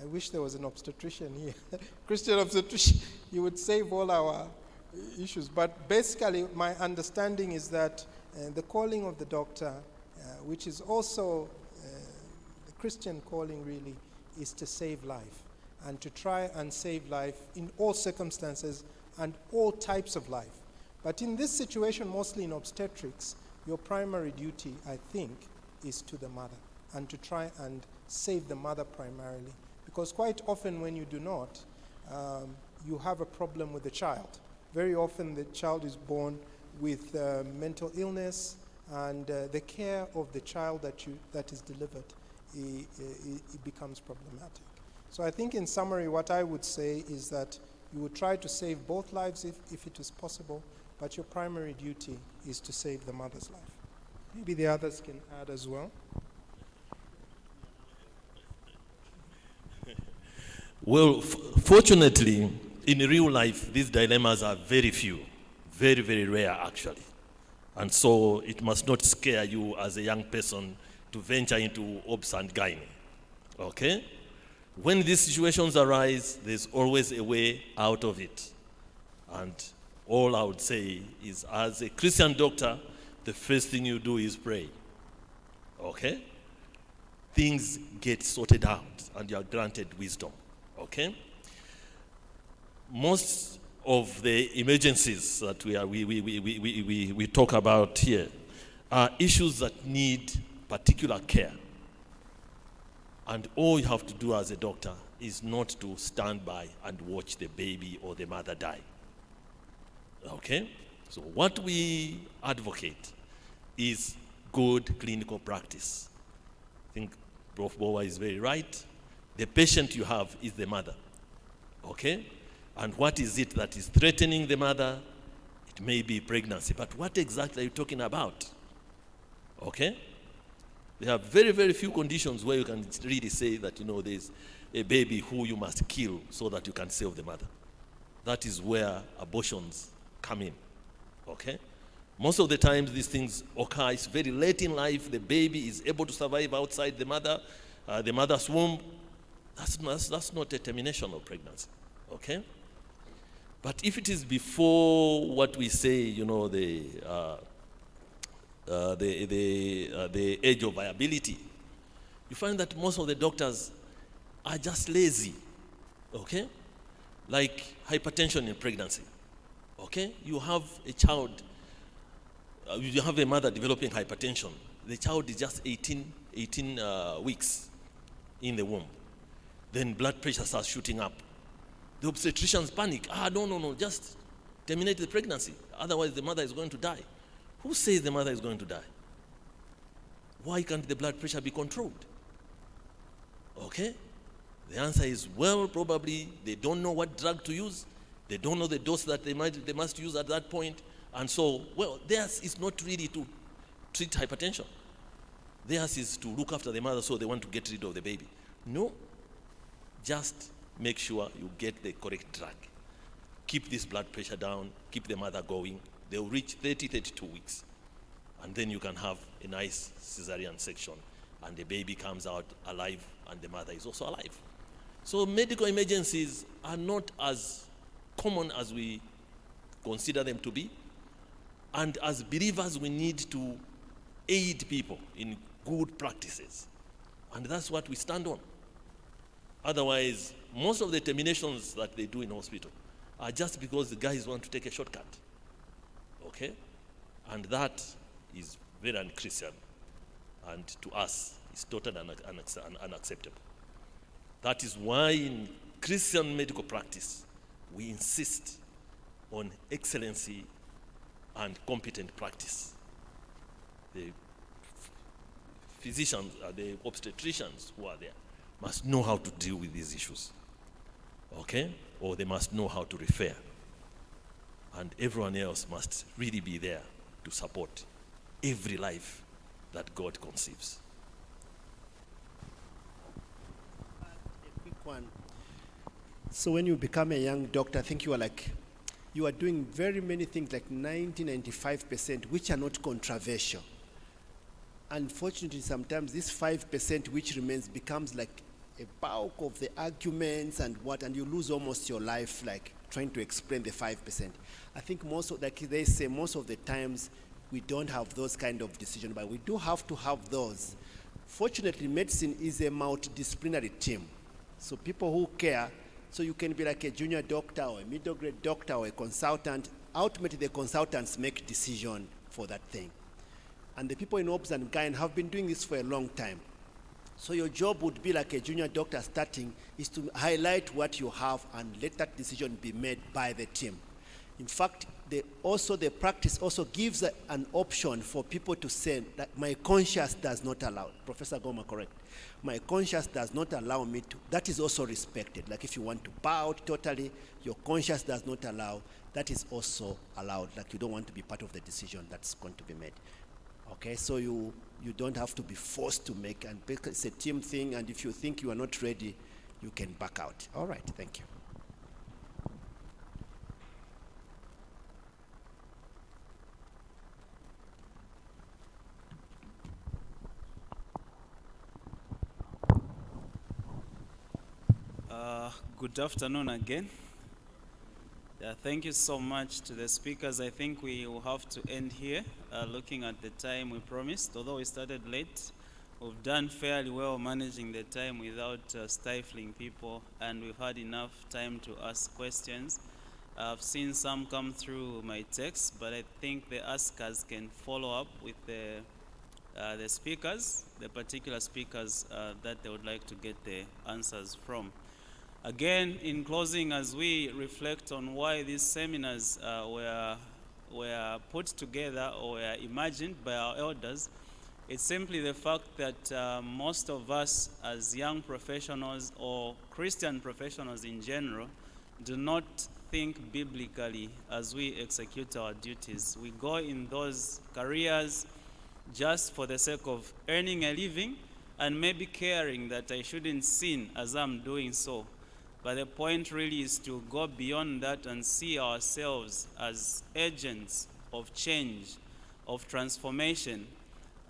I wish there was an obstetrician here. Christian obstetrician, you would save all our issues. But basically, my understanding is that the calling of the doctor, which is also the Christian calling really, is to save life, and to try and save life in all circumstances and all types of life. But in this situation, mostly in obstetrics, your primary duty, I think, is to the mother, and to try and save the mother primarily. Because quite often when you do not, you have a problem with the child. Very often the child is born with mental illness, and the care of the child that is delivered, it becomes problematic. So I think in summary, what I would say is that you would try to save both lives if it is possible, but your primary duty is to save the mother's life. Maybe the others can add as well. Well, fortunately, in real life, these dilemmas are very few, very, very rare actually. And so it must not scare you as a young person to venture into obs and gynae, okay? When these situations arise, there's always a way out of it. And all I would say is, as a Christian doctor, the first thing you do is pray, okay? Things get sorted out and you are granted wisdom, okay? Most of the emergencies that we talk about here are issues that need particular care. And all you have to do as a doctor is not to stand by and watch the baby or the mother die. Okay? So what we advocate is good clinical practice. I think Prof. Bowa is very right. The patient you have is the mother. Okay? And what is it that is threatening the mother? It may be pregnancy, but what exactly are you talking about? Okay? There are very, very few conditions where you can really say that, there's a baby who you must kill so that you can save the mother. That is where abortions come in, okay? Most of the times these things occur, it's very late in life, the baby is able to survive outside the mother's womb. That's not a termination of pregnancy, okay? But if it is before what we say, the age of viability, you find that most of the doctors are just lazy, okay? Like hypertension in pregnancy, okay? You have a child, you have a mother developing hypertension. The child is just 18 weeks in the womb. Then blood pressure starts shooting up. The obstetricians panic. No, just terminate the pregnancy. Otherwise the mother is going to die. Who says the mother is going to die? Why can't the blood pressure be controlled? Okay? The answer is, well, probably they don't know what drug to use. They don't know the dose that they must use at that point. And so, well, theirs is not really to treat hypertension. Theirs is to look after the mother, so they want to get rid of the baby. No. Just make sure you get the correct drug. Keep this blood pressure down, keep the mother going. They'll reach 32 weeks. And then you can have a nice cesarean section, and the baby comes out alive, and the mother is also alive. So medical emergencies are not as common as we consider them to be. And as believers, we need to aid people in good practices. And that's what we stand on. Otherwise, most of the terminations that they do in hospital are just because the guys want to take a shortcut. Okay? And that is very unchristian. And to us, it's totally unacceptable. That is why in Christian medical practice, we insist on excellency and competent practice. The physicians, the obstetricians who are there must know how to deal with these issues, okay? Or they must know how to refer. And everyone else must really be there to support every life that God conceives. A quick one. So when you become a young doctor, I think you are doing very many things, like 95%, which are not controversial. Unfortunately, sometimes this 5% which remains becomes like a bulk of the arguments and you lose almost your life, like trying to explain the 5%. I think most of the times we don't have those kind of decisions, but we do have to have those. Fortunately, medicine is a multidisciplinary team. So people who care, so you can be like a junior doctor or a middle grade doctor or a consultant. Ultimately, the consultants make decision for that thing. And the people in Obs and Gyn have been doing this for a long time. So your job would be like a junior doctor starting, is to highlight what you have and let that decision be made by the team. In fact, the practice also gives an option for people to say that my conscience does not allow. Professor Goma, correct? My conscience does not allow me to. That is also respected. Like if you want to bow out totally, your conscience does not allow. That is also allowed. Like you don't want to be part of the decision that's going to be made. Okay, so you don't have to be forced to make, and it's a team thing, and if you think you are not ready, you can back out. All right, thank you. Good afternoon again. Yeah, thank you so much to the speakers. I think we will have to end here, looking at the time we promised. Although we started late, we've done fairly well managing the time without stifling people, and we've had enough time to ask questions. I've seen some come through my text, but I think the askers can follow up with the speakers, the particular speakers that they would like to get the answers from. Again, in closing, as we reflect on why these seminars were put together or were imagined by our elders, it's simply the fact that most of us as young professionals or Christian professionals in general do not think biblically as we execute our duties. We go in those careers just for the sake of earning a living and maybe caring that I shouldn't sin as I'm doing so. But the point really is to go beyond that and see ourselves as agents of change, of transformation,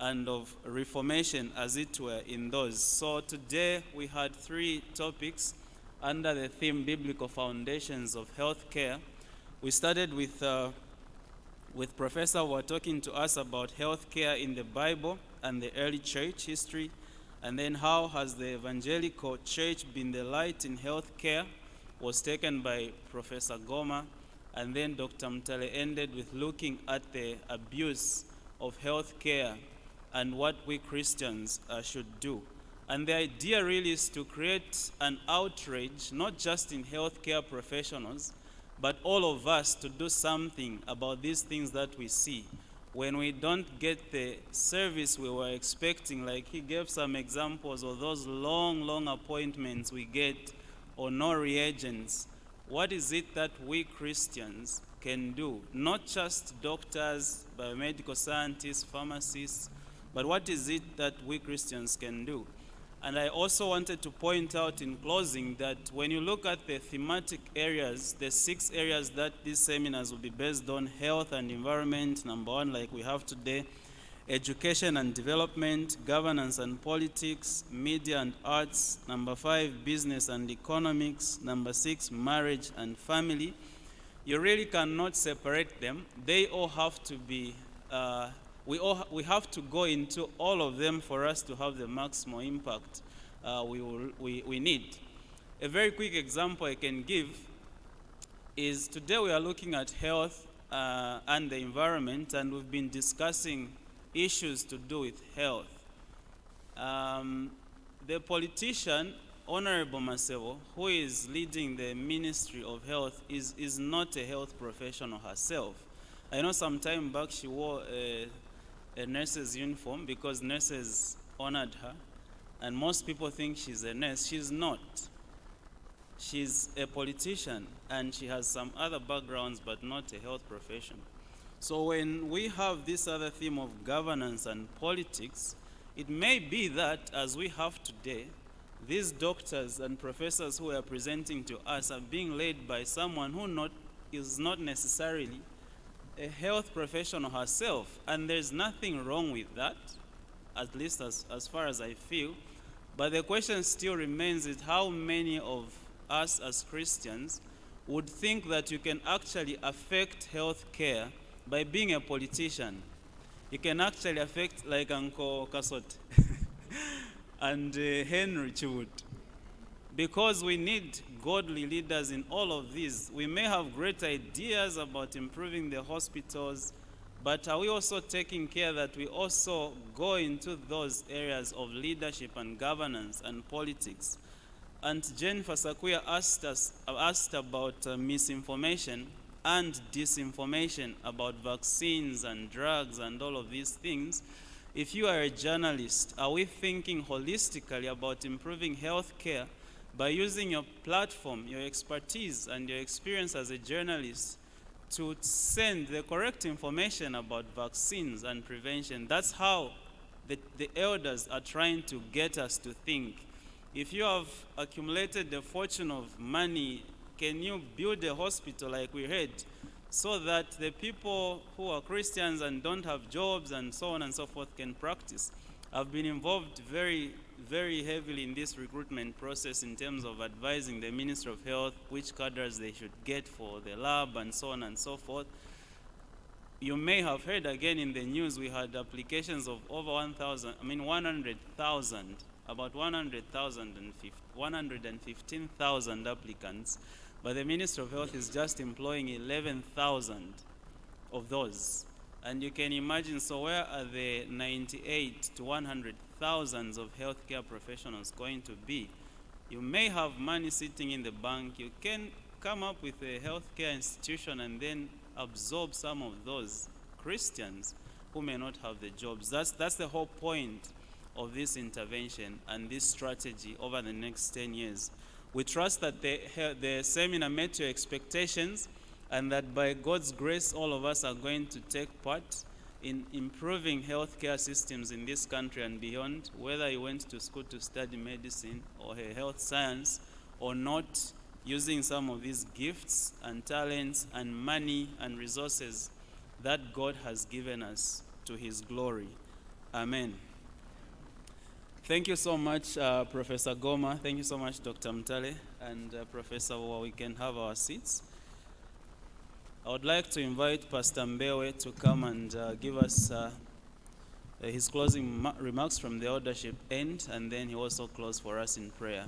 and of reformation, as it were, in those. So today we had 3 topics under the theme Biblical Foundations of Healthcare. We started with Professor who were talking to us about healthcare in the Bible and the early church history. And then how has the evangelical church been the light in healthcare, was taken by Professor Goma. And then Dr. Mutale ended with looking at the abuse of healthcare and what we Christians should do. And the idea really is to create an outrage, not just in healthcare professionals, but all of us to do something about these things that we see. When we don't get the service we were expecting, like he gave some examples of those long appointments we get or no reagents, what is it that we Christians can do? Not just doctors, biomedical scientists, pharmacists, but what is it that we Christians can do? And I also wanted to point out in closing that when you look at the thematic areas, the 6 areas that these seminars will be based on: health and environment, number 1, like we have today; education and development; governance and politics; media and arts; number 5, business and economics; number 6, marriage and family. You really cannot separate them. They all have to be we have to go into all of them for us to have the maximum impact we need. A very quick example I can give is today we are looking at health and the environment, and we've been discussing issues to do with health. The politician, Honorable Masevo, who is leading the Ministry of Health, is not a health professional herself. I know some time back she wore a nurse's uniform because nurses honored her, and most people think she's a nurse. She's not. She's a politician, and she has some other backgrounds, but not a health profession. So when we have this other theme of governance and politics, it may be that, as we have today, these doctors and professors who are presenting to us are being led by someone who is not necessarily a health professional herself, and there's nothing wrong with that, at least as far as I feel. But the question still remains is how many of us as Christians would think that you can actually affect health care by being a politician. You can actually affect, like Uncle Kasot and Henry Chwood. because we need godly leaders in all of these. We may have great ideas about improving the hospitals, but are we also taking care that we also go into those areas of leadership and governance and politics? And Jennifer Sakuya asked about misinformation and disinformation about vaccines and drugs and all of these things. If you are a journalist, are we thinking holistically about improving healthcare by using your platform, your expertise, and your experience as a journalist to send the correct information about vaccines and prevention? That's how the elders are trying to get us to think. If you have accumulated a fortune of money, can you build a hospital like we heard, so that the people who are Christians and don't have jobs and so on and so forth can practice? I've been involved very, very heavily in this recruitment process in terms of advising the Ministry of Health which cadres they should get for the lab and so on and so forth. You may have heard again in the news we had applications of over 100,000, about 115,000 applicants, but the Ministry of Health is just employing 11,000 of those. And you can imagine, so where are the 98 to 100,000 of healthcare professionals going to be? You may have money sitting in the bank. You can come up with a healthcare institution and then absorb some of those Christians who may not have the jobs. That's the whole point of this intervention and this strategy over the next 10 years. We trust that the seminar met your expectations, and that by God's grace, all of us are going to take part in improving healthcare systems in this country and beyond, whether you went to school to study medicine or health science or not, using some of these gifts and talents and money and resources that God has given us to his glory. Amen. Thank you so much, Professor Goma. Thank you so much, Dr. Mutale and Professor Wa. We can have our seats. I would like to invite Pastor Mbewe to come and give us his closing remarks from the eldership end, and then he also close for us in prayer,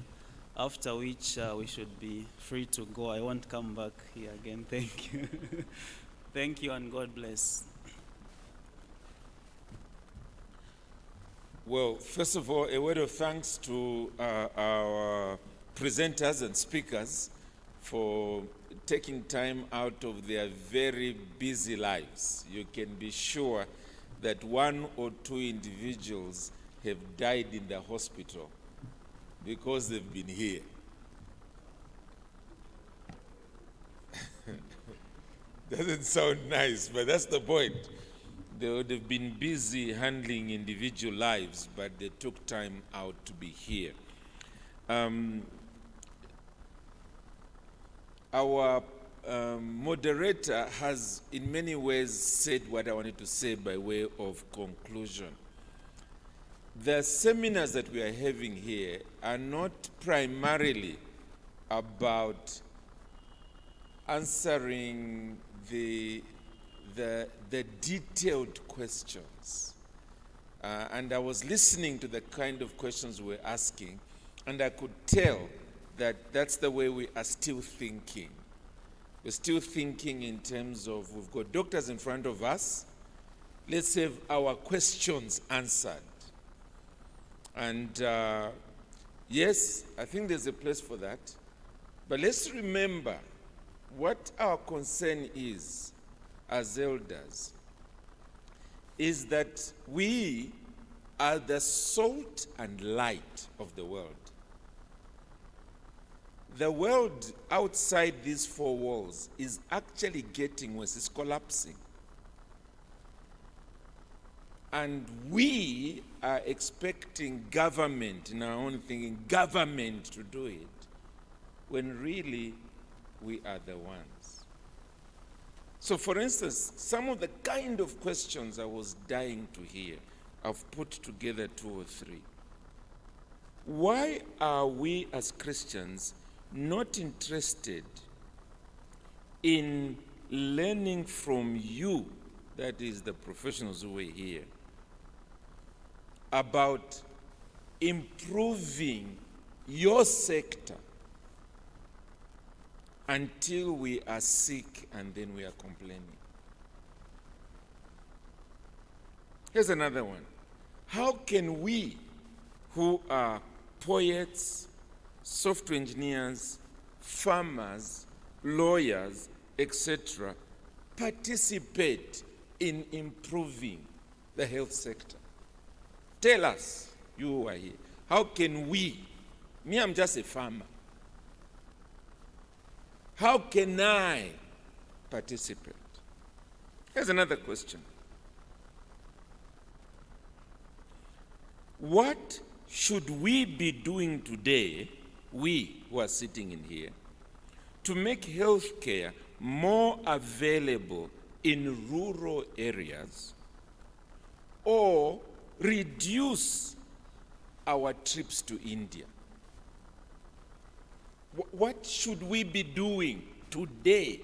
after which we should be free to go. I won't come back here again. Thank you. Thank you, and God bless. Well, first of all, a word of thanks to our presenters and speakers for taking time out of their very busy lives. You can be sure that one or two individuals have died in the hospital because they've been here. Doesn't sound nice, but that's the point. They would have been busy handling individual lives, but they took time out to be here. Our moderator has in many ways said what I wanted to say by way of conclusion. The seminars that we are having here are not primarily about answering the detailed questions. And I was listening to the kind of questions we're asking, and I could tell that that's the way we are still thinking. We're still thinking in terms of, we've got doctors in front of us, let's have our questions answered. And yes, I think there's a place for that. But let's remember what our concern is as elders is that we are the salt and light of the world. The world outside these four walls is actually getting worse, it's collapsing. And we are expecting government, in our own thinking, government to do it, when really we are the ones. So for instance, some of the kind of questions I was dying to hear, I've put together 2 or 3. Why are we as Christians not interested in learning from you, that is the professionals who are here, about improving your sector until we are sick and then we are complaining. Here's another one. How can we, who are poets, software engineers, farmers, lawyers, etc., participate in improving the health sector? Tell us, you who are here, how can we, me I'm just a farmer, how can I participate? Here's another question. What should we be doing today, we who are sitting in here, to make healthcare more available in rural areas or reduce our trips to India? What should we be doing today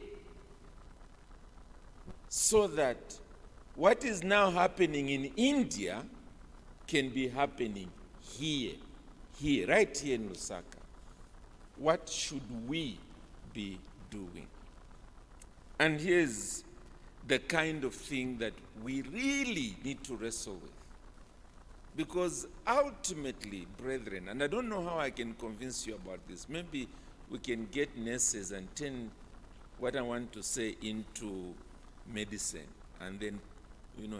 so that what is now happening in India can be happening here, right here in Lusaka? What should we be doing? And here's the kind of thing that we really need to wrestle with. Because ultimately, brethren, and I don't know how I can convince you about this, maybe we can get nurses and turn what I want to say into medicine, and then,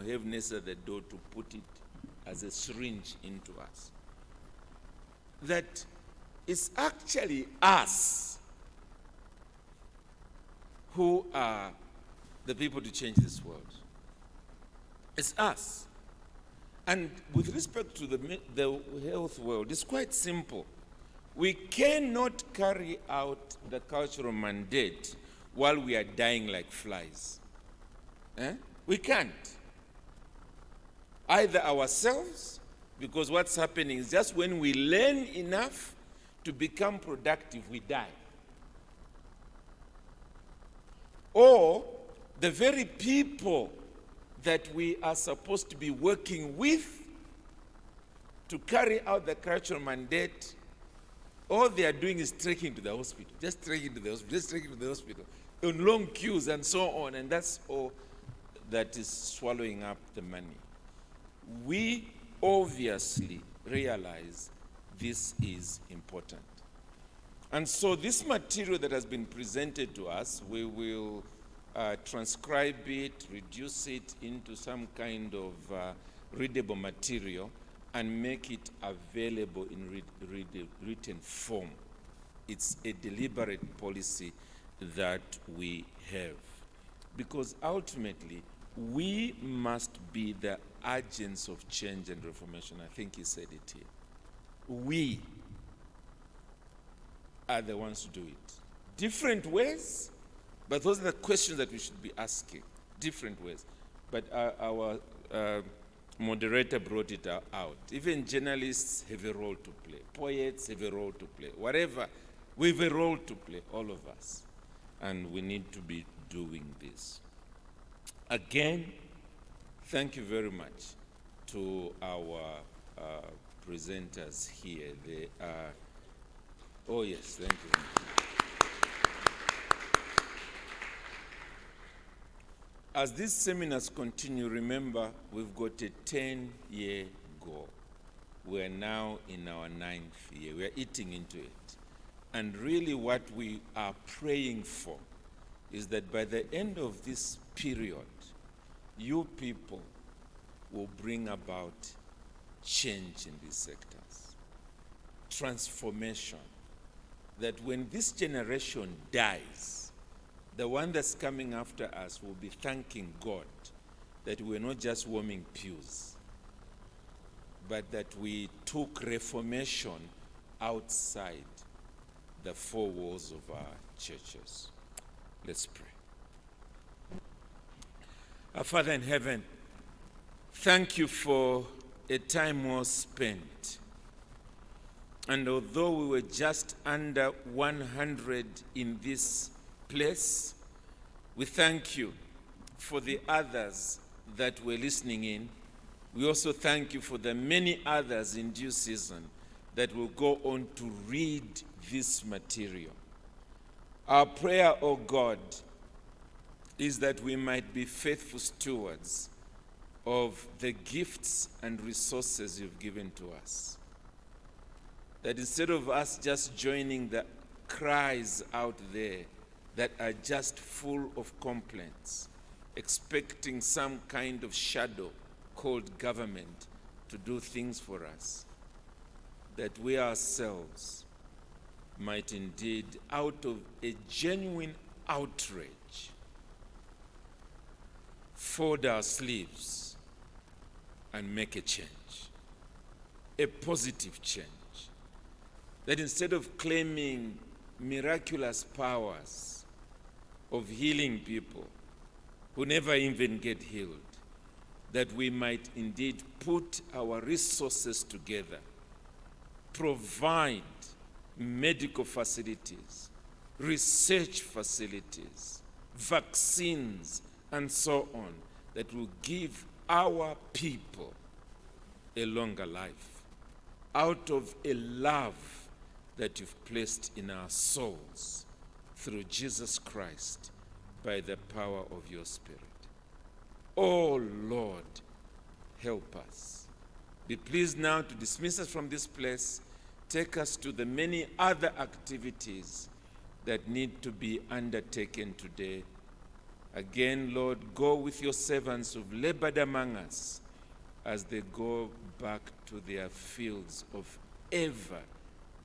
have nurses at the door to put it as a syringe into us. That it's actually us who are the people to change this world. It's us. And with respect to the health world, it's quite simple. We cannot carry out the cultural mandate while we are dying like flies. We can't. Either ourselves, because what's happening is just when we learn enough to become productive, we die. Or the very people that we are supposed to be working with to carry out the cultural mandate, all they are doing is trekking to the hospital, just trekking to the hospital, on long queues and so on, and that's all that is swallowing up the money. We obviously realize this is important. And so this material that has been presented to us, we will transcribe it, reduce it into some kind of readable material, and make it available in written form. It's a deliberate policy that we have. Because ultimately, we must be the agents of change and reformation. I think he said it here. We are the ones to do it. Different ways, but those are the questions that we should be asking. Different ways. But our moderator brought it out. Even journalists have a role to play. Poets have a role to play. Whatever, we have a role to play, all of us. And we need to be doing this. Again, thank you very much to our presenters here. They are, oh yes, thank you. As these seminars continue, remember, we've got a 10-year goal. We're now in our 9th year. We're eating into it. And really what we are praying for is that by the end of this period, you people will bring about change in these sectors. Transformation. That when this generation dies, the one that's coming after us will be thanking God that we're not just warming pews, but that we took reformation outside the four walls of our churches. Let's pray. Our Father in heaven, thank you for a time well spent. And although we were just under 100 in this place, we thank you for the others that were listening in. We also thank you for the many others in due season that will go on to read this material. Our prayer, O God, is that we might be faithful stewards of the gifts and resources you've given to us. That instead of us just joining the cries out there that are just full of complaints, expecting some kind of shadow called government to do things for us, that we ourselves might indeed, out of a genuine outrage, fold our sleeves and make a change, a positive change. That instead of claiming miraculous powers of healing people who never even get healed, that we might indeed put our resources together, provide medical facilities, research facilities, vaccines, and so on, that will give our people a longer life out of a love that you've placed in our souls through Jesus Christ by the power of your Spirit. Oh Lord, help us. Be pleased now to dismiss us from this place. Take us to the many other activities that need to be undertaken today. Again, Lord, go with your servants who've labored among us as they go back to their fields of ever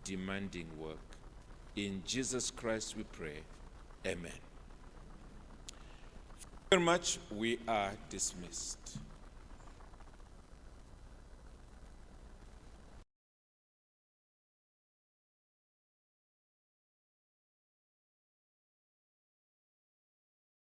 demanding work. In Jesus Christ we pray. Amen. Thank you very much. We are dismissed.